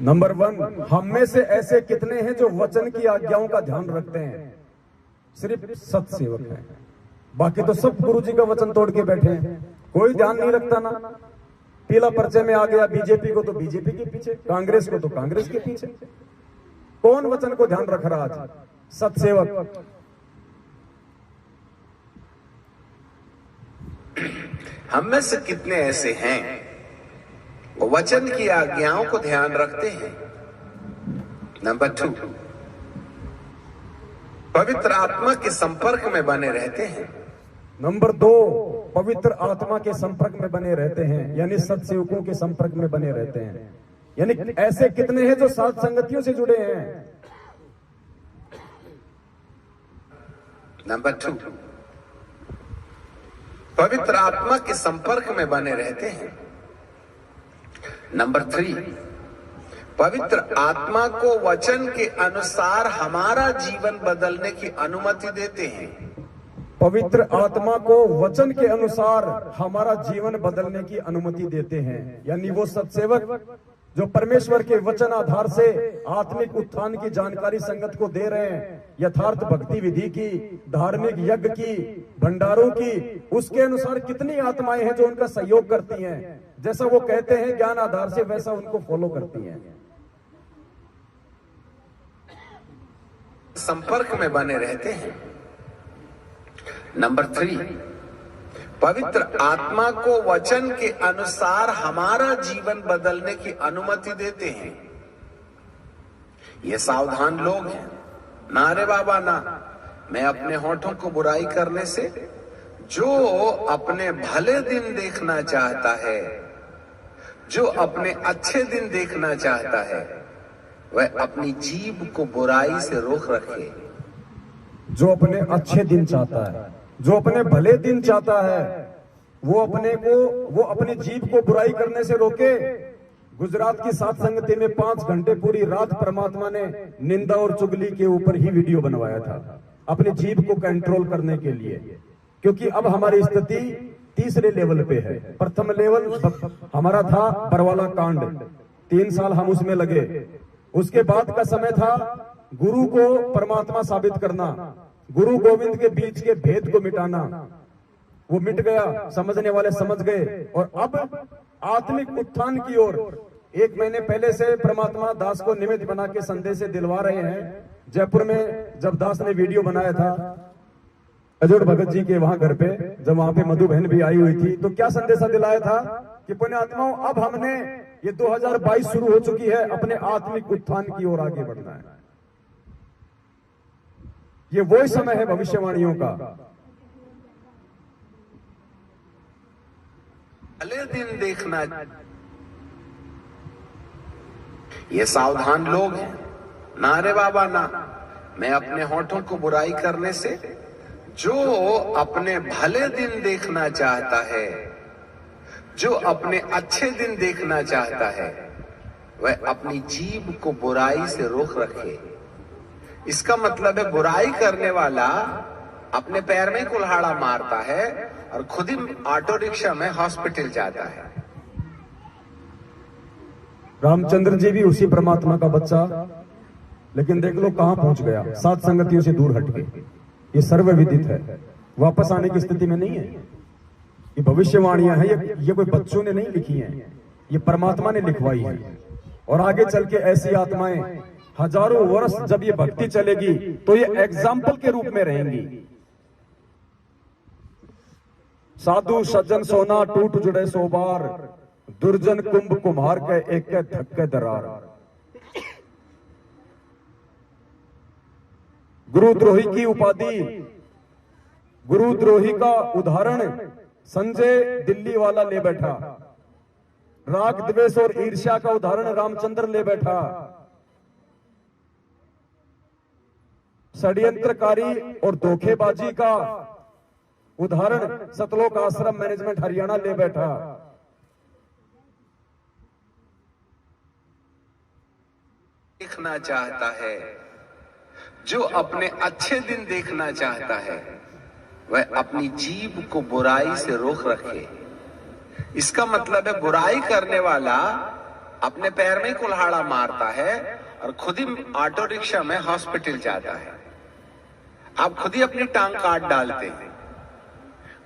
नंबर 1, हम में से ऐसे कितने हैं जो वचन की आज्ञाओं का ध्यान रखते हैं? सिर्फ सत्सेवक हैं, बाकी तो सब गुरु जी का वचन तोड़ के बैठे हैं, कोई ध्यान नहीं रखता ना। पीला पर्चे में आ गया, बीजेपी को तो बीजेपी के पीछे, कांग्रेस को तो कांग्रेस के पीछे। कौन वचन को ध्यान रख रहा आज? सत्सेवक। हम में से कितने ऐसे हैं वो वचन की आज्ञाओं को ध्यान रखते हैं? नंबर 2, पवित्र आत्मा के संपर्क में बने रहते हैं। नंबर 2, पवित्र आत्मा के संपर्क में बने रहते हैं, यानी सत्सेवकों के संपर्क में बने रहते हैं। यानी ऐसे कितने हैं जो सात संगतियों से जुड़े हैं? नंबर 2, पवित्र आत्मा के संपर्क में बने रहते हैं। नंबर 3, पवित्र आत्मा को वचन के अनुसार हमारा जीवन बदलने की अनुमति देते हैं। पवित्र आत्मा को वचन के अनुसार हमारा जीवन बदलने की अनुमति देते हैं, यानी वो सत्सेवक जो परमेश्वर के वचन आधार से आत्मिक उत्थान की जानकारी संगत को दे रहे हैं, यथार्थ भक्ति विधि की, धार्मिक यज्ञ की, भंडारों की, उसके अनुसार कितनी आत्माएं हैं जो उनका सहयोग करती हैं, जैसा वो कहते हैं ज्ञान आधार से वैसा उनको फॉलो करती हैं। संपर्क में बने रहते हैं। नंबर 3, पवित्र आत्मा को वचन के अनुसार हमारा जीवन बदलने की अनुमति देते हैं। ये सावधान लोग हैं। ना रे बाबा ना, मैं अपने होठों को बुराई करने से, जो अपने भले दिन देखना चाहता है, जो अपने अच्छे दिन देखना चाहता है, वह अपनी जीभ को बुराई से रोक रखे। जो अपने अच्छे दिन चाहता है, जो अपने भले दिन चाहता है, वो अपनी जीभ को बुराई करने से रोके। गुजरात की सात संगति में 5 घंटे पूरी रात परमात्मा ने निंदा और चुगली के ऊपर ही वीडियो बनवाया था, अपनी जीभ को कंट्रोल करने के लिए। क्योंकि अब हमारी स्थिति तीसरे लेवल पे है। प्रथम लेवल हमारा था बरवाला कांड, 3 साल हम उसमें लगे। उसके बाद का समय था गुरु को परमात्मा साबित करना, गुरु गोविंद के बीच के भेद को मिटाना। वो मिट गया, समझने वाले समझ गए। और अब आत्मिक उत्थान की ओर 1 महीने पहले से परमात्मा दास को निमित्त बना के संदेश दिलवा रहे हैं। जयपुर में जब दास ने वीडियो बनाया था अजोड़ भगत जी के वहां घर पे, जब वहां पे मधु बहन भी आई हुई थी, तो क्या संदेशा दिलाया था कि पुण्य आत्माओं, अब हमने ये 2022 शुरू हो चुकी है, अपने आत्मिक उत्थान की ओर आगे बढ़ना है। ये वही समय है भविष्यवाणियों का। भले दिन देखना, ये सावधान लोग हैं। ना रे बाबा ना, मैं अपने होठों को बुराई करने से, जो अपने भले दिन देखना चाहता है, जो अपने अच्छे दिन देखना चाहता है, वह अपनी जीभ को बुराई से रोक रखे। इसका मतलब है बुराई करने वाला अपने पैर में कुल्हाड़ा मारता है और खुद ही ऑटो रिक्शा में हॉस्पिटल जाता है। रामचंद्र जी भी उसी परमात्मा का बच्चा, लेकिन देख लो कहां पहुंच गया, सात संगतियों से दूर हट गए। ये सर्वविदित है, वापस आने की स्थिति में नहीं है। ये भविष्यवाणियां हैं, ये कोई बच्चों ने नहीं लिखी हैं, ये परमात्मा ने लिखवाई है। और आगे चल के ऐसी आत्माएं हजारों वर्ष जब ये भक्ति चलेगी तो ये एग्जाम्पल के रूप में रहेंगी। साधु सज्जन सोना टूट जुड़े सो बार, दुर्जन कुंभ कुम्हार के एक धक्के दरार। गुरुद्रोही की उपाधि, गुरुद्रोही का उदाहरण संजय दिल्ली वाला ले बैठा। राग द्वेष और ईर्ष्या का उदाहरण रामचंद्र ले बैठा। षड्यंत्रकारी और धोखेबाजी का उदाहरण सतलोक आश्रम मैनेजमेंट हरियाणा ले बैठा। देखना चाहता है, जो अपने अच्छे दिन देखना चाहता है, वह अपनी जीभ को बुराई से रोक रखे। इसका मतलब है बुराई करने वाला अपने पैर में ही कुल्हाड़ा मारता है और खुद ही ऑटो रिक्शा में हॉस्पिटल जाता है। आप खुद ही अपनी टांग काट डालते हैं।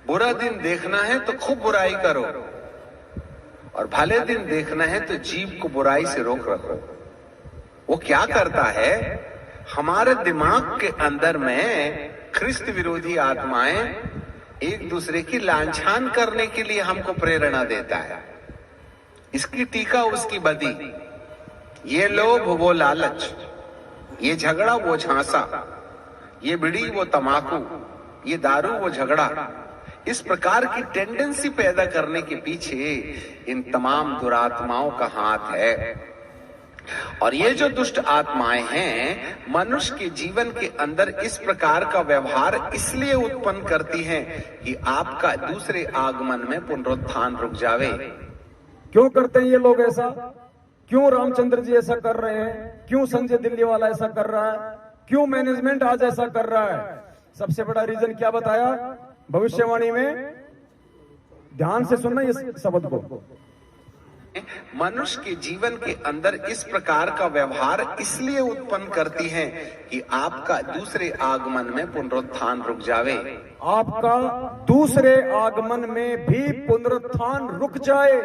बुरा दिन देखना है तो खूब बुराई करो, और भले दिन देखना है तो जीभ को बुराई से रोक रखो। वो क्या करता है, हमारे दिमाग के अंदर में ख्रिस्त विरोधी आत्माएं एक दूसरे की लांछन करने के लिए हमको प्रेरणा देता है। इसकी टीका उसकी बदी, ये लोभ वो लालच, ये झगड़ा वो झांसा, ये बीड़ी वो तमाकू, ये दारू वो झगड़ा। इस प्रकार की टेंडेंसी पैदा करने के पीछे इन तमाम दुरात्माओं का हाथ है। और ये जो दुष्ट आत्माएं हैं, मनुष्य के जीवन के अंदर इस प्रकार का व्यवहार इसलिए उत्पन्न करती हैं कि आपका दूसरे आगमन में पुनरुत्थान रुक जावे। क्यों करते हैं ये लोग ऐसा? क्यों रामचंद्र जी ऐसा कर रहे हैं? क्यों संजय दिल्ली वाला ऐसा कर रहा है? क्यों मैनेजमेंट आज ऐसा कर रहा है? सबसे बड़ा रीजन क्या बताया भविष्यवाणी में? ध्यान से सुनना इस शब्द को। मनुष्य के जीवन के अंदर इस प्रकार का व्यवहार इसलिए उत्पन्न करती हैं कि आपका दूसरे आगमन में पुनरुत्थान रुक जावे। आपका दूसरे आगमन में भी पुनरुत्थान रुक जाए।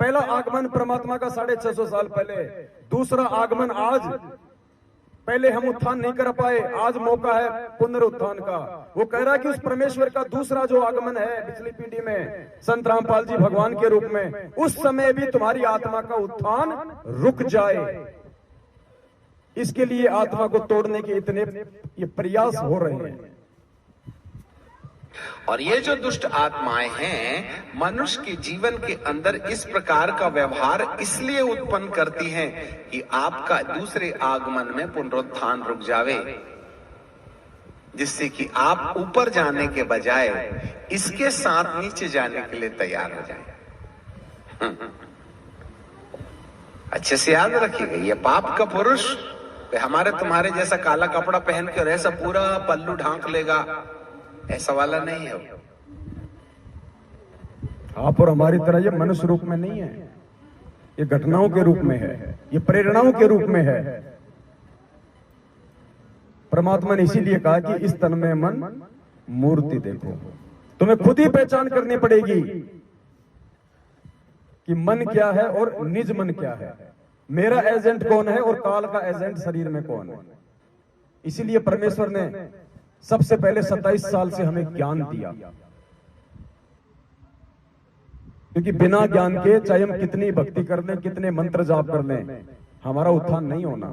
पहला आगमन परमात्मा का 650 साल पहले, दूसरा आगमन आज। पहले हम उत्थान नहीं कर पाए, आज मौका है पुनरुत्थान का। वो कह रहा है कि उस परमेश्वर का दूसरा जो आगमन है पिछली पीढ़ी में, संत रामपाल जी भगवान के रूप में, उस समय भी तुम्हारी आत्मा का उत्थान रुक जाए। इसके लिए आत्मा को तोड़ने के इतने ये प्रयास हो रहे हैं। और ये जो दुष्ट आत्माएं हैं, मनुष्य के जीवन के अंदर इस प्रकार का व्यवहार इसलिए उत्पन्न करती हैं कि आपका दूसरे आगमन में पुनरुत्थान रुक जावे, जिससे कि आप ऊपर जाने के बजाय इसके साथ नीचे जाने के लिए तैयार हो जाए। अच्छे से याद रखिएगा, ये पाप का पुरुष हमारे तुम्हारे जैसा काला कपड़ा पहन के और ऐसा पूरा पल्लू ढांक लेगा, ऐसा वाला नहीं है। आप और हमारी तरह ये मनुष्य रूप में नहीं है, ये घटनाओं के रूप में है, ये प्रेरणाओं के रूप में है। परमात्मा ने इसीलिए कहा कि इस तन में मन मूर्ति देखो। तुम्हें खुद ही पहचान करनी पड़ेगी कि मन क्या है और निज मन क्या है, मेरा एजेंट कौन है और काल का एजेंट शरीर में कौन है। इसीलिए परमेश्वर ने सबसे पहले 27 साल से हमें ज्ञान दिया, क्योंकि बिना ज्ञान के चाहे हम कितनी भक्ति कर लें, कितने मंत्र जाप कर लें, हमारा उत्थान नहीं होना।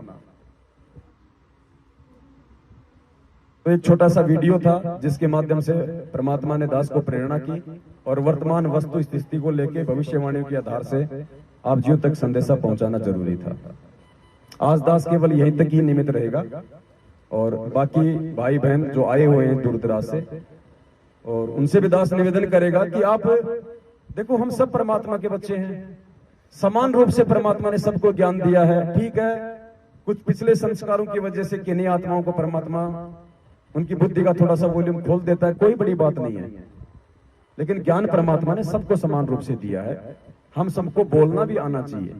तो एक छोटा सा वीडियो था जिसके माध्यम से परमात्मा ने दास को प्रेरणा की और वर्तमान वस्तु स्थिति को लेकर भविष्यवाणियों के आधार से आप जीव तक संदेशा पहुंचाना जरूरी था। आज दास केवल यहीं तक ही निमित्त रहेगा और बाकी भाई बहन जो आए हुए हैं दूर दराज से, और उनसे भी दास निवेदन करेगा कि आप देखो, हम सब परमात्मा के बच्चे हैं, समान रूप से परमात्मा ने सबको ज्ञान दिया है। ठीक है, कुछ पिछले संस्कारों की वजह से किन्हीं आत्माओं को परमात्मा उनकी बुद्धि का थोड़ा सा वॉल्यूम खोल देता है, कोई बड़ी बात नहीं है, लेकिन ज्ञान परमात्मा ने सबको समान रूप से दिया है। हम सबको बोलना भी आना चाहिए,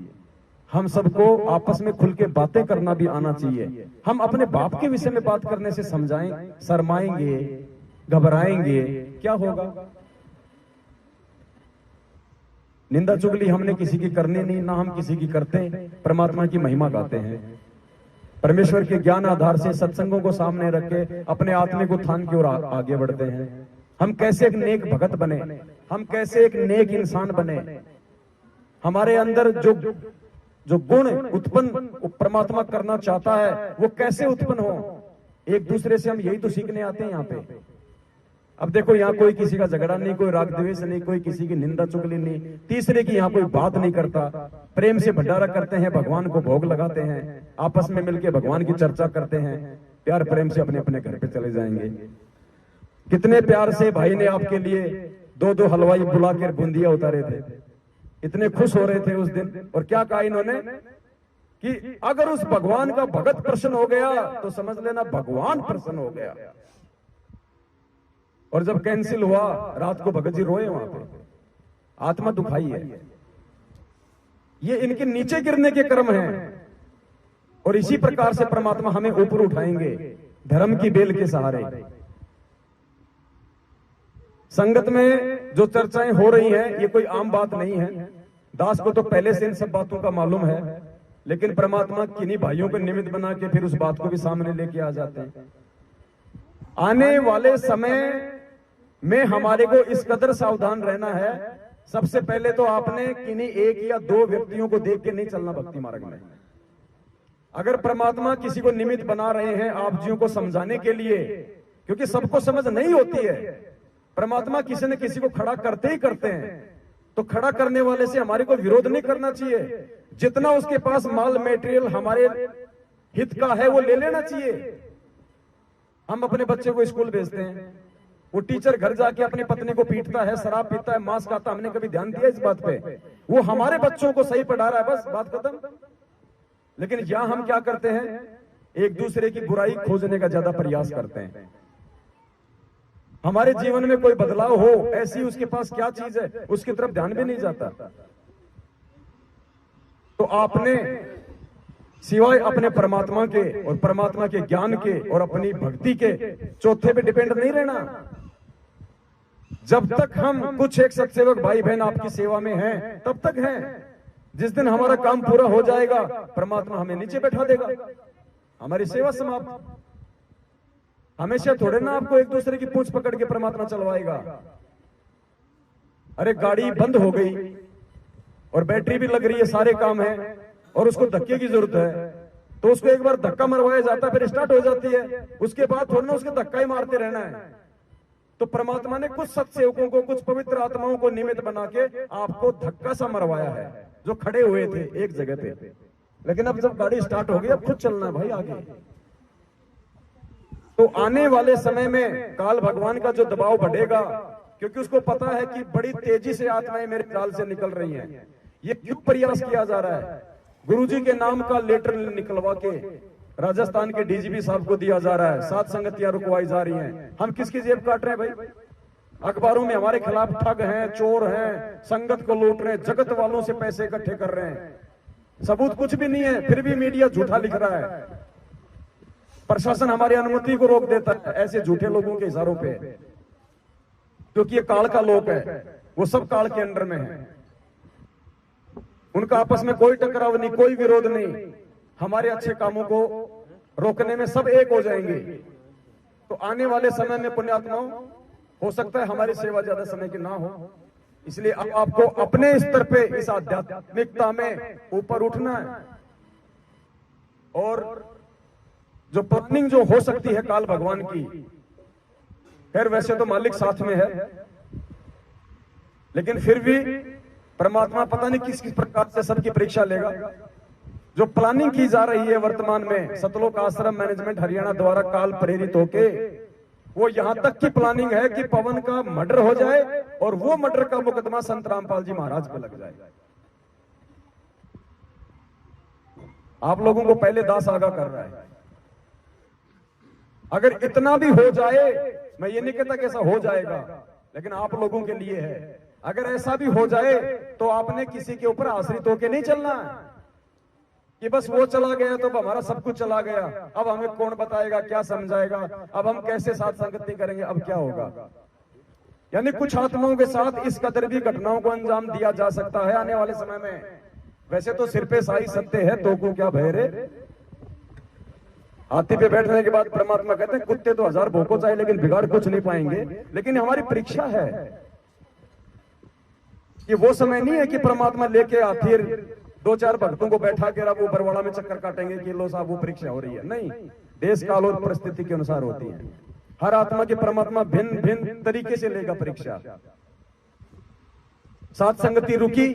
हम सबको आपस में खुल के बातें करना भी आना चाहिए। हम अपने बाप के विषय में बात करने से समझाएं, शर्माएंगे, घबराएंगे, क्या होगा? निंदा चुगली हमने किसी की करनी नहीं, ना हम किसी की करते, परमात्मा की महिमा गाते हैं। परमेश्वर के ज्ञान आधार से सत्संगों को सामने रख के अपने आत्मिक उत्थान की ओर आगे बढ़ते हैं। हम कैसे एक नेक भगत बने, हम कैसे एक नेक इंसान बने, हमारे अंदर जो गुण उत्पन्न परमात्मा करना चाहता है वो कैसे उत्पन्न हो, एक दूसरे से हम यही तो सीखने आते हैं यहाँ पे। अब देखो, यहाँ कोई किसी का झगड़ा नहीं, कोई राग द्वेष नहीं, कोई किसी की निंदा चुगली नहीं, तीसरे की यहाँ कोई बात नहीं करता, प्रेम से भंडारा करते हैं, भगवान को भोग लगाते हैं, आपस में मिलकर भगवान की चर्चा करते हैं, प्यार प्रेम से अपने अपने घर पे चले जाएंगे। कितने प्यार से भाई ने आपके लिए 2-2 हलवाई बुलाकर बूंदिया उतारे थे, इतने खुश हो रहे थे उस दिन। और क्या कहा इन्होंने कि अगर उस भगवान का भगत प्रसन्न हो गया तो समझ लेना भगवान प्रसन्न हो गया। और जब कैंसिल हुआ, रात को भगत जी रोए वहां पे, आत्मा दुखाई है। ये इनके नीचे गिरने के कर्म हैं। और इसी प्रकार से परमात्मा हमें ऊपर उठाएंगे धर्म की बेल के सहारे। संगत में जो चर्चाएं हो रही हैं, ये कोई आम बात नहीं है। दास को तो पहले से इन सब बातों का मालूम है, लेकिन परमात्मा किन्हीं भाइयों को निमित्त बना के फिर उस बात को भी सामने लेके आ जाते हैं। आने वाले समय में हमारे को इस कदर सावधान रहना है। सबसे पहले तो आपने किन्हीं एक या दो व्यक्तियों को देख के नहीं चलना भक्ति मार्ग में। अगर परमात्मा किसी को निमित्त बना रहे हैं आप जियों को समझाने के लिए, क्योंकि सबको समझ नहीं होती है, परमात्मा किसी न किसी को खड़ा करते ही करते हैं, तो खड़ा करने वाले से हमारे को विरोध नहीं करना चाहिए। जितना उसके पास माल मटेरियल हमारे हित का है वो ले लेना चाहिए। हम अपने बच्चे को स्कूल भेजते हैं, वो टीचर घर जाके अपनी पत्नी को पीटता है, शराब पीता है, मांस खाता, हमने कभी ध्यान दिया इस बात पे? वो हमारे बच्चों को सही पढ़ा रहा है, बस बात खत्म। लेकिन यहां हम क्या करते हैं, एक दूसरे की बुराई खोजने का ज्यादा प्रयास करते हैं। हमारे जीवन में कोई बदलाव हो, ऐसी उसके पास क्या चीज है उसकी तरफ ध्यान भी नहीं जाता। तो आपने सिवाय अपने परमात्मा के और परमात्मा के ज्ञान के और अपनी भक्ति के चौथे पे डिपेंड नहीं रहना। जब तक हम कुछ एक सत्सेवक भाई बहन आपकी सेवा में हैं तब तक हैं। जिस दिन हमारा काम पूरा हो जाएगा परमात्मा हमें नीचे बैठा देगा, हमारी सेवा समाप्त। हमेशा थोड़े ना आपको एक दूसरे की पूंछ पकड़ के परमात्मा चलवाएगा। अरे गाड़ी बंद हो गई और बैटरी भी लग रही है, सारे काम है और उसको धक्के की जरूरत है, तो उसको एक बार धक्का मरवाया जाता है, फिर स्टार्ट हो जाती है। उसके बाद थोड़ा ना उसके धक्का ही मारते रहना है। तो परमात्मा ने कुछ सत्सेवकों को, कुछ पवित्र आत्माओं को निमित्त बना के आपको धक्का सा मरवाया है, जो खड़े हुए थे एक जगह पे। लेकिन अब जब गाड़ी स्टार्ट हो गई, अब खुद चलना है भाई आगे। तो आने वाले समय में काल भगवान का जो दबाव बढ़ेगा, क्योंकि उसको पता है कि बड़ी तेजी से आत्माएं मेरे काल से निकल रही हैं। ये क्यों प्रयास किया जा रहा है? गुरुजी के नाम का लेटर निकलवा के राजस्थान के डीजीपी साहब को दिया जा रहा है, 7 संगतियां रुकवाई जा रही हैं। हम किसकी जेब काट रहे हैं भाई? अखबारों में हमारे खिलाफ ठग हैं, चोर हैं, संगत को लूट रहे हैं, जगत वालों से पैसे इकट्ठे कर रहे हैं। सबूत कुछ भी नहीं है, फिर भी मीडिया झूठा लिख रहा है। प्रशासन हमारी अनुमति को रोक देता है ऐसे झूठे लोगों के इशारों पे, क्योंकि ये काल का लोक है, वो सब काल के अंडर में है। उनका आपस में कोई टकराव नहीं, कोई विरोध नहीं। हमारे अच्छे कामों को रोकने में सब एक हो जाएंगे। तो आने वाले समय में पुण्यात्माओं, हो सकता है हमारी सेवा ज्यादा समय की ना हो, इसलिए अब आपको अपने स्तर पे इस आध्यात्मिकता में ऊपर उठना है। और जो प्लानिंग जो हो सकती है काल भगवान की, खैर वैसे तो मालिक साथ में है, लेकिन फिर भी परमात्मा पता नहीं किस किस प्रकार से सबकी परीक्षा लेगा। जो प्लानिंग की जा रही है वर्तमान में सतलोक आश्रम मैनेजमेंट हरियाणा द्वारा काल प्रेरित होके, वो यहां तक की प्लानिंग है कि पवन का मर्डर हो जाए और वो मर्डर का मुकदमा संत रामपाल जी महाराज पे लग जाए। आप लोगों को पहले दास आगाह कर रहा है। अगर इतना भी हो जाए, मैं ये नहीं कहता कि ऐसा हो जाएगा, लेकिन आप लोगों के लिए है। अगर ऐसा भी हो जाए तो आपने किसी के ऊपर आश्रित होकर नहीं चलना है कि बस वो चला गया तो हमारा सब कुछ चला गया, अब हमें कौन बताएगा, क्या समझाएगा, अब हम कैसे साथ संगति करेंगे, अब क्या होगा। यानी कुछ आत्माओं के साथ इस कदर भी घटनाओं को अंजाम दिया जा सकता है आने वाले समय में। वैसे तो सिर पे साई सत्य है, तो को क्या भय रे। हाथी पे बैठने के बाद परमात्मा कहते हैं कुत्ते तो 1000 भोंको चाहे लेकिन बिगाड़ कुछ नहीं पाएंगे। लेकिन हमारी परीक्षा है कि वो समय नहीं है कि परमात्मा लेके हाथी 2-4 भक्तों को बैठा के अब वो बरवाड़ा में चक्कर काटेंगे कि लो साहब वो परीक्षा हो रही है। नहीं, देश काल और परिस्थिति के अनुसार होती है। हर आत्मा की परमात्मा भिन्न भिन्न तरीके से लेगा परीक्षा। साथ संगति रुकी,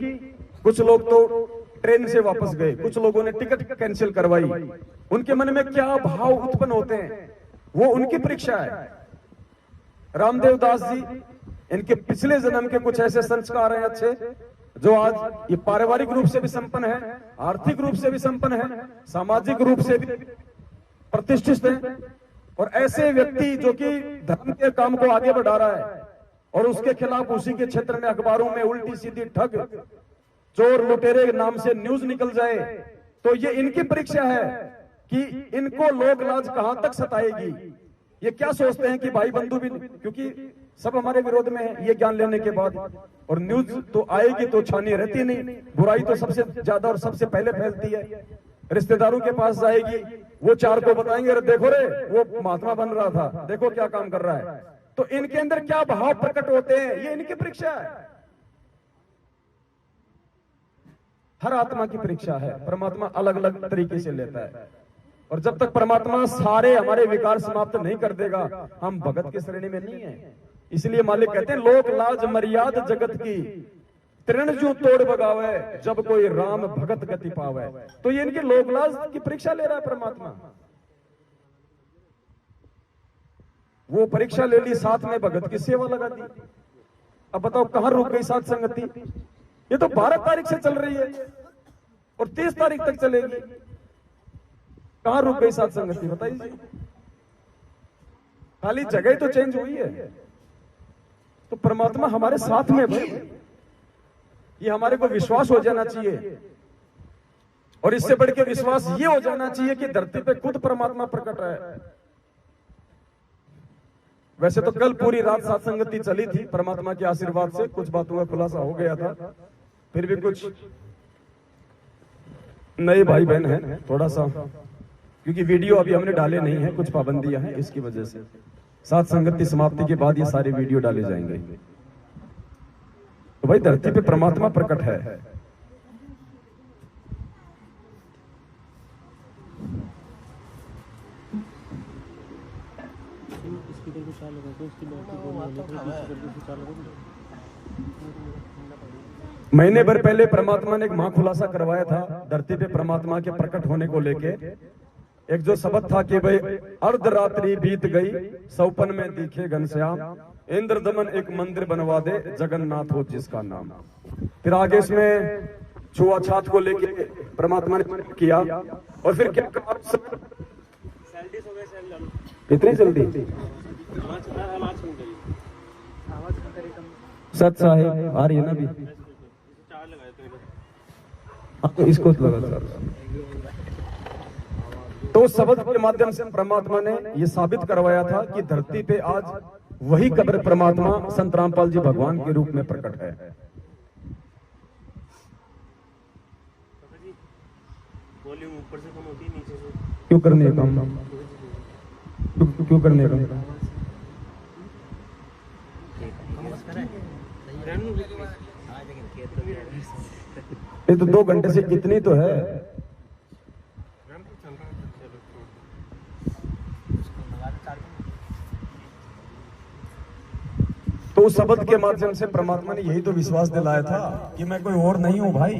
कुछ लोग तो ट्रेन से वापस गए, कुछ लोगों ने टिकट कैंसिल करवाई। उनके मन में क्या भाव उत्पन्न होते हैं वो उनकी परीक्षा है। रामदेव दास जी, इनके पिछले जन्म के कुछ ऐसे संस्कार हैं अच्छे जो आज ये पारिवारिक रूप से भी संपन्न है, आर्थिक रूप से भी संपन्न है, सामाजिक रूप से भी प्रतिष्ठित है, और ऐसे व्यक्ति जो कि धर्म के काम को आगे बढ़ा रहा है और उसके खिलाफ उसी के क्षेत्र में अखबारों में उल्टी सीधी ठग, चोर लुटेरे के नाम से न्यूज निकल जाए, तो ये इनकी परीक्षा है कि इनको लोक लाज कहां तक सताएगी। ये क्या सोचते हैं कि भाई बंधु भी, क्योंकि सब हमारे विरोध में है ये ज्ञान लेने के बाद, और न्यूज तो आएगी तो छानी रहती नहीं, बुराई तो सबसे ज्यादा और सबसे पहले फैलती है। रिश्तेदारों के पास जाएगी, वो चार को बताएंगे, अरे देखो रे वो महात्मा बन रहा था, देखो क्या काम कर रहा है। तो इनके अंदर क्या भाव प्रकट होते हैं, ये इनकी परीक्षा है। हर आत्मा की परीक्षा है, परमात्मा अलग अलग तरीके से लेता है, और जब तक परमात्मा सारे हमारे विकार समाप्त नहीं कर देगा, हम भगत की श्रेणी में नहीं है। इसलिए मालिक कहते हैं, लोक लाज मर्याद जगत की तृण जो तोड़ बगावे, जब कोई राम भगत गति पावे। तो ये इनकी लोक लाज की परीक्षा ले रहा है परमात्मा। वो परीक्षा ले ली, साथ में भगत की सेवा लगा दी। अब बताओ कहां रुक गई साथ संगति। ये तो 12 तारीख से चल रही है और 30 तारीख तक चलेगी, कहां रुक गई साथ संगति बताइए। खाली जगह तो चेंज हुई है। तो परमात्मा हमारे साथ में भाई, ये हमारे को विश्वास हो जाना चाहिए, और इससे बढ़ के विश्वास ये हो जाना चाहिए कि धरती पे खुद परमात्मा प्रकट है। वैसे तो कल पूरी रात साथ संगति चली थी, परमात्मा के आशीर्वाद से कुछ बातों का खुलासा हो गया था, फिर भी कुछ नए भाई बहन हैं, थोड़ा सा क्योंकि वीडियो अभी हमने डाले नहीं है, कुछ पाबंदियां हैं, इसकी वजह से साथ संगति समाप्ति के बाद ये सारे वीडियो डाले जाएंगे। तो भाई धरती पे परमात्मा प्रकट है। महीने भर पहले परमात्मा ने एक महाखुलासा करवाया था धरती पे परमात्मा के प्रकट होने को लेके। एक जो शब्द था कि भाई अर्धरात्रि बीत गई, सौपन में दिखे घनश्याम, इंद्र दमन एक मंदिर बनवा दे, जगन्नाथ हो जिसका नाम। फिर आगे इसमें छुआछात को लेके परमात्मा ने किया, और फिर क्या कहा, इतनी जल्दी सच साहेब आ रही है ना अभी, तो इसको लगा। तो उस शब्द के माध्यम से परमात्मा ने यह साबित करवाया था कि धरती पे आज वही कब्र परमात्मा संत रामपाल जी भगवान के रूप में प्रकट है। वॉल्यूम ऊपर से कम होती है, नीचे से क्यों करने का काम, क्यों करने का, ये तो 2 घंटे से कितनी तो है। तो उस शब्द के माध्यम से परमात्मा ने यही तो विश्वास दिलाया था कि मैं कोई और नहीं हूं भाई।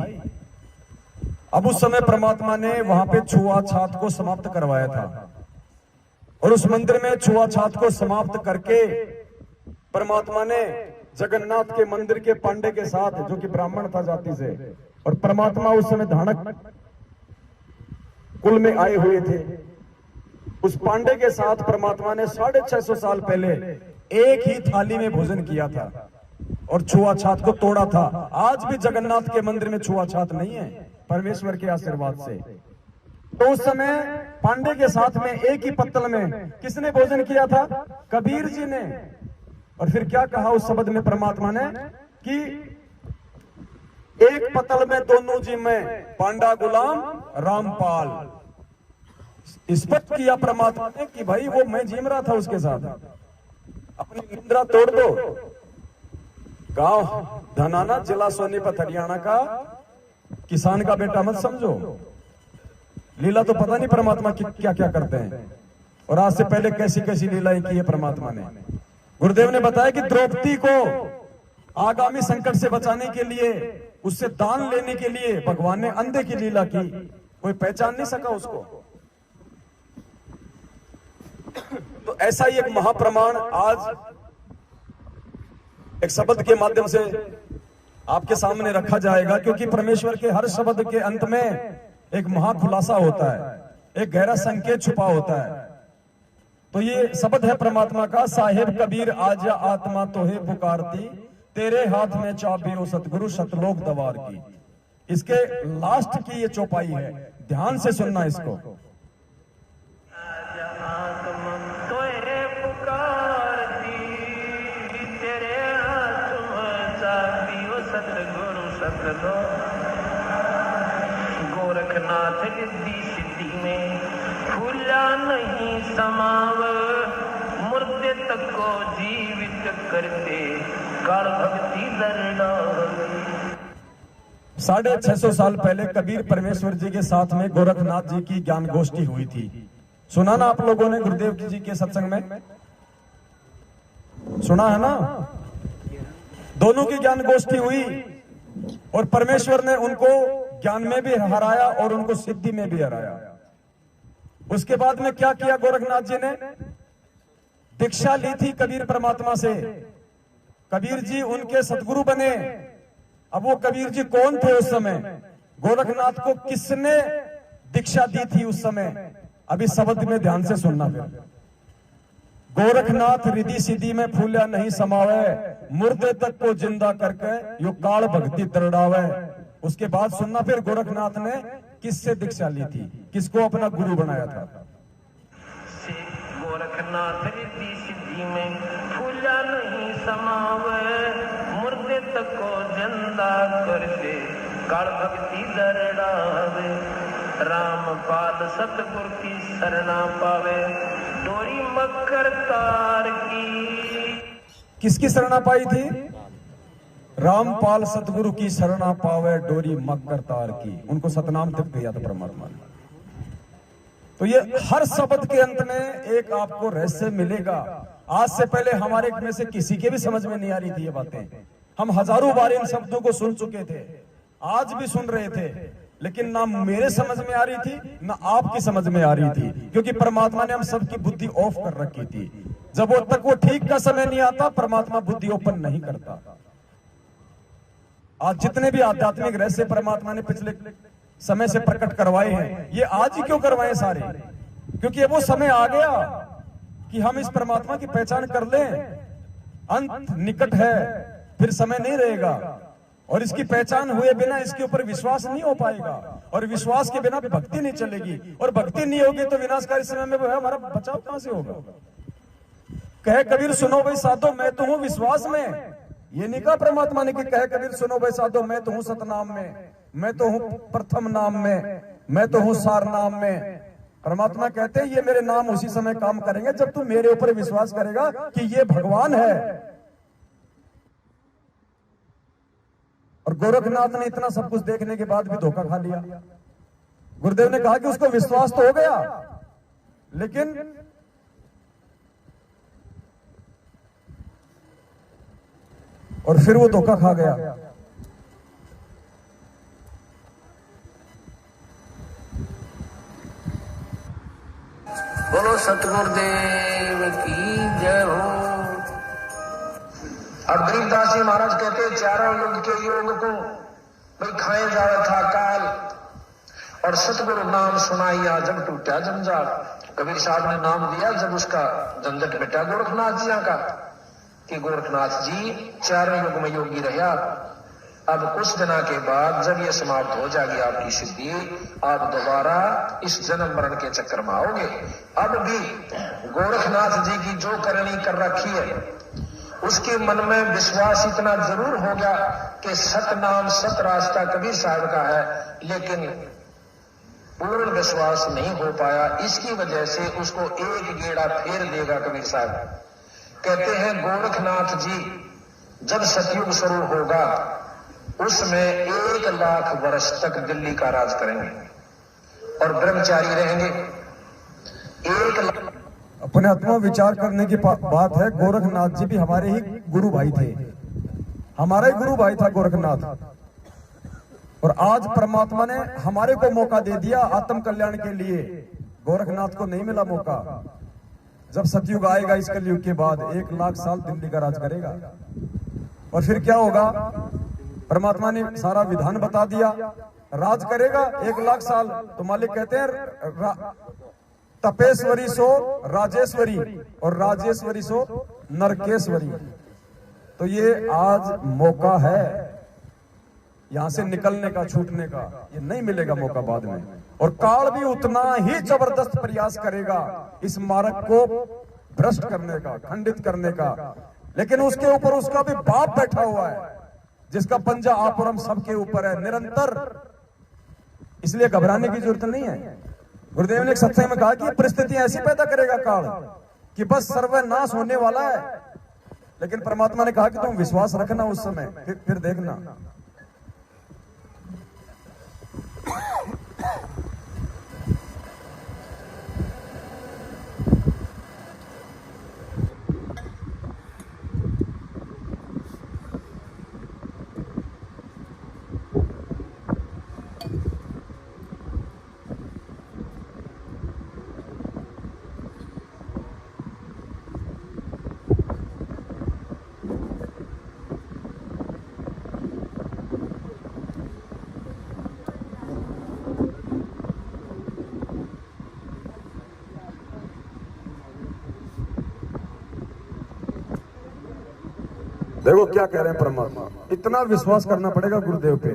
अब उस समय परमात्मा ने वहां पे छुआछात को समाप्त करवाया था, और उस मंदिर में छुआछात को समाप्त करके परमात्मा ने जगन्नाथ के मंदिर के पांडे के साथ, जो कि ब्राह्मण था जाति से, और परमात्मा उस समय धानक कुल में आए हुए थे, उस पांडे के साथ परमात्मा ने 650 साल पहले एक ही थाली में भोजन किया था और छुआछात को तोड़ा था। आज भी जगन्नाथ के मंदिर में छुआछात नहीं है, परमेश्वर के आशीर्वाद से। तो उस समय पांडे के साथ में एक ही पत्तल में किसने भोजन किया था? कबीर जी ने। और फिर क्या कहा उस शब्द में परमात्मा ने कि एक पत्तल में दोनों जी में, पांडा गुलाम रामपाल। स्पष्ट किया परमात्मा ने कि भाई वो मैं जिम रहा था उसके साथ, अपनी निंद्रा तोड़ दो। गांव धनाना, जिला सोनीपत, हरियाणा का किसान का बेटा मत समझो। लीला तो पता नहीं परमात्मा की क्या क्या करते हैं, और आज से पहले कैसी कैसी लीलाएं की है परमात्मा ने। गुरुदेव ने बताया कि द्रौपदी को आगामी संकट से बचाने के लिए, उससे दान लेने के लिए भगवान ने अंधे की लीला की, कोई पहचान नहीं सका उसको। तो ऐसा ही एक महाप्रमाण आज एक शब्द के माध्यम से आपके सामने रखा जाएगा, क्योंकि परमेश्वर के हर शब्द के अंत में एक महाखुलासा होता है, एक गहरा संकेत छुपा होता है। तो ये शब्द है परमात्मा का, साहेब कबीर आजा आत्मा तोहे पुकारती, तेरे हाथ में चाबी ओ सतगुरु शतलोक दवार की। इसके लास्ट की ये चौपाई है, ध्यान से सुनना इसको। गोरखनाथ रिद्धि सिद्धि में फूला नहीं समाव, मुर्दे तक को जीवित करते काल भक्ति दरडावे। 650 साल पहले कबीर परमेश्वर जी के साथ में गोरखनाथ जी की ज्ञान गोष्ठी हुई थी। सुना ना आप लोगों ने गुरुदेव जी के सत्संग में? सुना है ना? दोनों की ज्ञान गोष्ठी हुई और परमेश्वर ने उनको ज्ञान में भी हराया और उनको सिद्धि में भी हराया। उसके बाद में क्या किया गोरखनाथ जी ने? दीक्षा ली थी कबीर परमात्मा से, कबीर जी उनके सतगुरु बने। अब वो कबीर जी कौन थे उस समय? गोरखनाथ को किसने दीक्षा दी थी उस समय? अभी शब्द में ध्यान से सुनना। फिर गोरखनाथ रिद्धि सिद्धि में फूला नहीं समावे, मुर्दे तक को जिंदा करके यो काल भक्ति दरड़ावे। उसके बाद सुनना फिर गोरखनाथ ने किससे दीक्षा ली थी, किसको अपना गुरु बनाया था। गोरखनाथ रिद्धि सिद्धि में फूला नहीं समावे, मुर्दे तक को जिंदा करते काल भक्ति दरड़ावे। रामपाल सतगुरु की शरणा पावे, डोरी मकर तार की। किसकी शरणा पाई थी? रामपाल सतगुरु की शरणा पावे, डोरी मकर तार की। उनको सतनाम तक दिया था परमात्मा ने। तो ये हर शब्द के अंत में एक आपको रहस्य मिलेगा। आज से पहले हमारे में से किसी के भी समझ में नहीं आ रही थी ये बातें। हम हजारों बार इन शब्दों को सुन चुके थे, आज भी सुन रहे थे, लेकिन ना मेरे समझ में आ रही थी ना आपकी समझ में आ रही थी, क्योंकि परमात्मा ने हम सबकी बुद्धि ऑफ कर रखी थी। जब वो ठीक का समय नहीं आता, परमात्मा बुद्धि ओपन नहीं करता। आज जितने भी आध्यात्मिक रहस्य परमात्मा ने पिछले समय से प्रकट करवाए हैं, ये आज ही क्यों करवाए सारे? क्योंकि वो समय आ गया कि हम इस परमात्मा की पहचान कर लें। अंत निकट है, फिर समय नहीं रहेगा, और इसकी पहचान हुए बिना इसके ऊपर विश्वास नहीं हो पाएगा, और विश्वास के बिना भक्ति नहीं चलेगी, और भक्ति नहीं होगी तो विनाशकारी समय में हमारा बचाव कहां से होगा? कहे कबीर सुनो भाई साधो मैं तो हूं विश्वास में। ये नहीं कहा परमात्मा ने कि कहे कबीर सुनो भाई साधो मैं तो हूं सतनाम में, मैं तो हूं प्रथम नाम में, मैं तो हूं सार नाम में। परमात्मा कहते हैं ये मेरे नाम उसी समय काम करेंगे जब तू मेरे ऊपर विश्वास करेगा कि ये भगवान है। और गोरखनाथ ने इतना सब कुछ देखने के बाद भी धोखा खा लिया। गुरुदेव ने कहा कि उसको विश्वास तो हो गया, लेकिन और फिर वो धोखा खा गया। बोलो सतगुरुदेव की जय हो। और गरीबदास जी महाराज कहते हैं चारों युग के योग को भाई खाए जावे था काल, और सतगुरु नाम सुनाइया जब टूटा जंजाल। कबीर साहब ने नाम दिया जब उसका झंझट मिटा गोरखनाथ जी का, कि गोरखनाथ जी चारों युग में योगी रहा। अब कुछ दिना के बाद जब यह समाप्त हो जाएगी आपकी सिद्धि, आप दोबारा इस जन्म मरण के चक्कर में आओगे। अब भी गोरखनाथ जी की जो करनी कर रखी है उसके मन में विश्वास इतना जरूर होगा कि सत नाम सत रास्ता कबीर साहब का है, लेकिन पूर्ण विश्वास नहीं हो पाया। इसकी वजह से उसको एक गेड़ा फेर देगा कबीर साहब। कहते हैं गोरखनाथ जी जब सतयुग शुरू होगा उसमें 1 लाख वर्ष तक दिल्ली का राज करेंगे और ब्रह्मचारी रहेंगे। 1 लाख। अपने आत्मा विचार करने की बात है। गोरखनाथ जी भी हमारे ही गुरु भाई थे, हमारा ही गुरु भाई था गोरखनाथ। और आज परमात्मा ने हमारे को मौका दे दिया आत्म कल्याण के लिए। गोरखनाथ को नहीं मिला मौका। जब सतयुग आएगा इस कलयुग के बाद 1 लाख साल दिल्ली का राज करेगा। और फिर क्या होगा? परमात्मा ने सारा विधान बता दिया। राज करेगा 1 लाख साल, तो मालिक कहते हैं तपेश्वरी सो राजेश्वरी और राजेश्वरी सो नरकेश्वरी। तो ये आज मौका है यहां से निकलने का, छूटने का। ये नहीं मिलेगा मौका बाद में। और काल भी उतना ही जबरदस्त प्रयास करेगा इस मार्ग को भ्रष्ट करने का, खंडित करने का। लेकिन उसके ऊपर उसका भी बाप बैठा हुआ है, जिसका पंजा आप और हम सबके ऊपर है निरंतर। इसलिए घबराने की जरूरत नहीं है। गुरुदेव ने एक सत्संग में कहा कि परिस्थितियां ऐसी पैदा करेगा काल कि बस सर्वनाश होने वाला है। लेकिन परमात्मा ने कहा कि तुम विश्वास रखना उस समय, फिर देखना। देखो क्या कह रहे हैं परमात्मा। इतना विश्वास करना पड़ेगा गुरुदेव पे।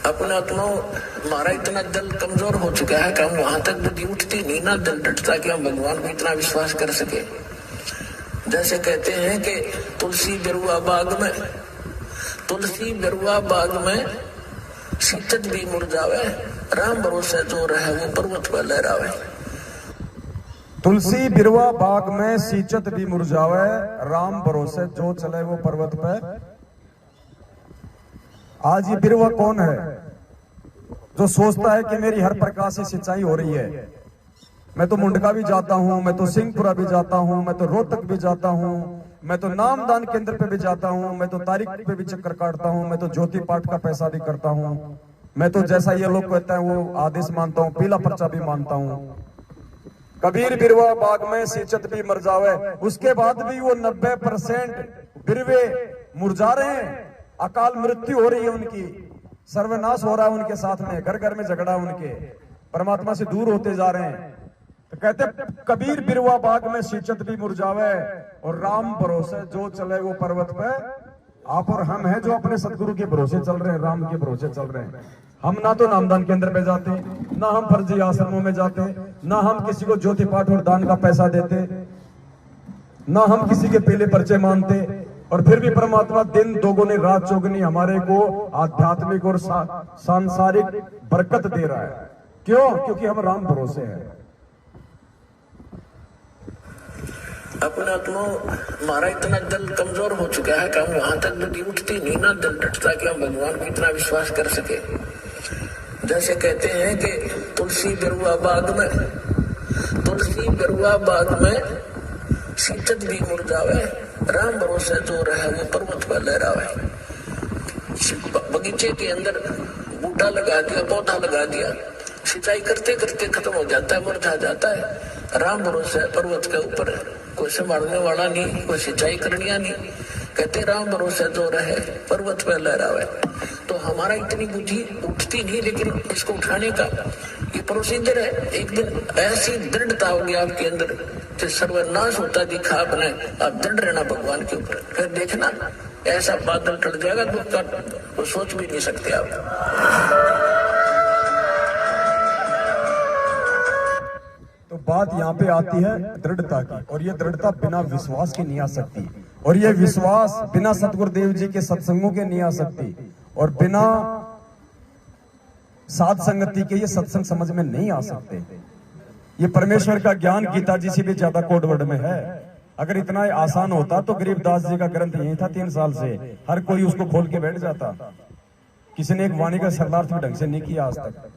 अपना तो हमारा इतना दिल कमजोर हो चुका है कि हम वहां तक बुद्धि उठती नहीं ना, दिल डटता कि हम भगवान को इतना विश्वास कर सके। जैसे कहते हैं कि तुलसी बिरुआ बाग में शीतत भी मुरझावे, राम भरोसे जो रहे वो पर्वत पर लहरावे। तुलसी बिरवा बाग में सींचत भी मुरझावे, राम भरोसे जो चले वो पर्वत पे। आज ये बिरवा कौन है जो सोचता है कि मेरी हर प्रकार से सिंचाई हो रही है? मैं तो मुंडका भी जाता हूं, मैं तो सिंहपुरा भी जाता हूं, मैं तो रोहतक भी जाता हूं, मैं तो नामदान केंद्र पे भी जाता हूं, मैं तो तारीख पे भी चक्कर काटता हूं, मैं तो ज्योति पाठ का पैसा भी करता हूं, मैं तो जैसा ये लोग कहते हैं वो आदेश मानता हूं, पीला पर्चा भी मानता हूं। कबीर बिरवा बाग में सींचत भी मुरझावे, उसके बाद भी वो 90% बिरवे मुरझा रहे हैं। अकाल मृत्यु हो रही है उनकी, सर्वनाश हो रहा है उनके साथ में, घर घर में झगड़ा उनके, परमात्मा से दूर होते जा रहे हैं। तो कहते कबीर बिरवा बाग में सींचत भी मुरझावे और राम भरोसे जो चले वो पर्वत पे। आप और हम हैं जो अपने सदगुरु के भरोसे चल रहे हैं, राम के भरोसे चल रहे हैं। हम ना तो नामदान केंद्र पे जाते, ना हम फर्जी आश्रमों में जाते, ना हम किसी को ज्योति पाठ और दान का पैसा देते, ना हम किसी के पीले पर्चे मानते, और फिर भी परमात्मा दिन दोगुनी रात चौगुनी हमारे को आध्यात्मिक और सांसारिक बरकत दे रहा है। क्यों? क्योंकि हम राम भरोसे हैं। अपना तो हमारा इतना दिल कमजोर हो चुका है कि हम वहां तक बुद्धि उठती नहीं ना, दिल डटता कि हम भगवान को इतना विश्वास कर सके। जैसे कहते हैं कि तुलसी बिरुआ बाग में सींचत भी मुरझावे, राम भरोसे जो रहे वो पर्वत पर लहरावे। बगीचे के अंदर बूटा लगा दिया, पौधा लगा दिया, सिंचाई करते करते खत्म हो जाता है, मुरझा जाता है। राम भरोसे पर्वत के ऊपर कोई संभालने वाला नहीं, कोई सिंचाई करनिया नहीं। कहते राम भरोसे जो रहे पर्वत पर लहरावे। तो हमारा इतनी बुद्धि उठती नहीं, लेकिन इसको उठाने का ये प्रोसीजर है। एक दिन ऐसी दृढ़ता होगी आपके अंदर कि सर्वनाश होता दिखा आपने, आप दृढ़ रहना भगवान के ऊपर, फिर देखना ऐसा बादल टट जाएगा दुख का, तो सोच भी नहीं सकते आप। तो बात यहाँ पे आती है दृढ़ता की, और ये दृढ़ता बिना विश्वास के नहीं आ सकती, और ये विश्वास बिना सतगुरुदेव जी के सत्संगों के नहीं आ सकती, और बिना साध संगति के ये सत्संग समझ में नहीं आ सकते। ये परमेश्वर का ज्ञान गीता जी से भी ज्यादा कोडवर्ड में है। अगर इतना आसान होता तो गरीबदास जी का ग्रंथ यही था 3 साल से, हर कोई उसको खोल के बैठ जाता। किसी ने एक वाणी का शरणार्थ भी ढंग से नहीं किया आज तक।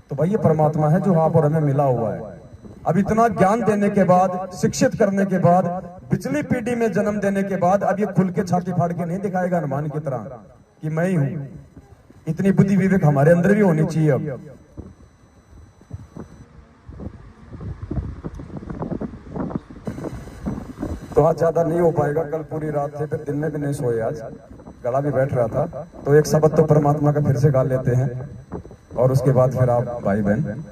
तो भाई ये परमात्मा है जो आप और हमें मिला हुआ है। अब इतना ज्ञान देने के बाद, शिक्षित करने के बाद, पिछली पीढ़ी में जन्म देने के बाद, अब ये खुल के छाती फाड़ के नहीं दिखाएगा हनुमान की तरह कि मैं ही हूं। इतनी बुद्धि विवेक हमारे अंदर भी होनी चाहिए। अब तो आज ज्यादा नहीं हो पाएगा, कल पूरी रात थे, फिर दिन में भी नहीं सोए, आज गला भी बैठ रहा था। तो एक शब्द तो परमात्मा का फिर से गा लेते हैं और उसके बाद फिर आप भाई बहन।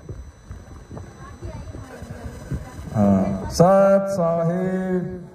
सत साहिब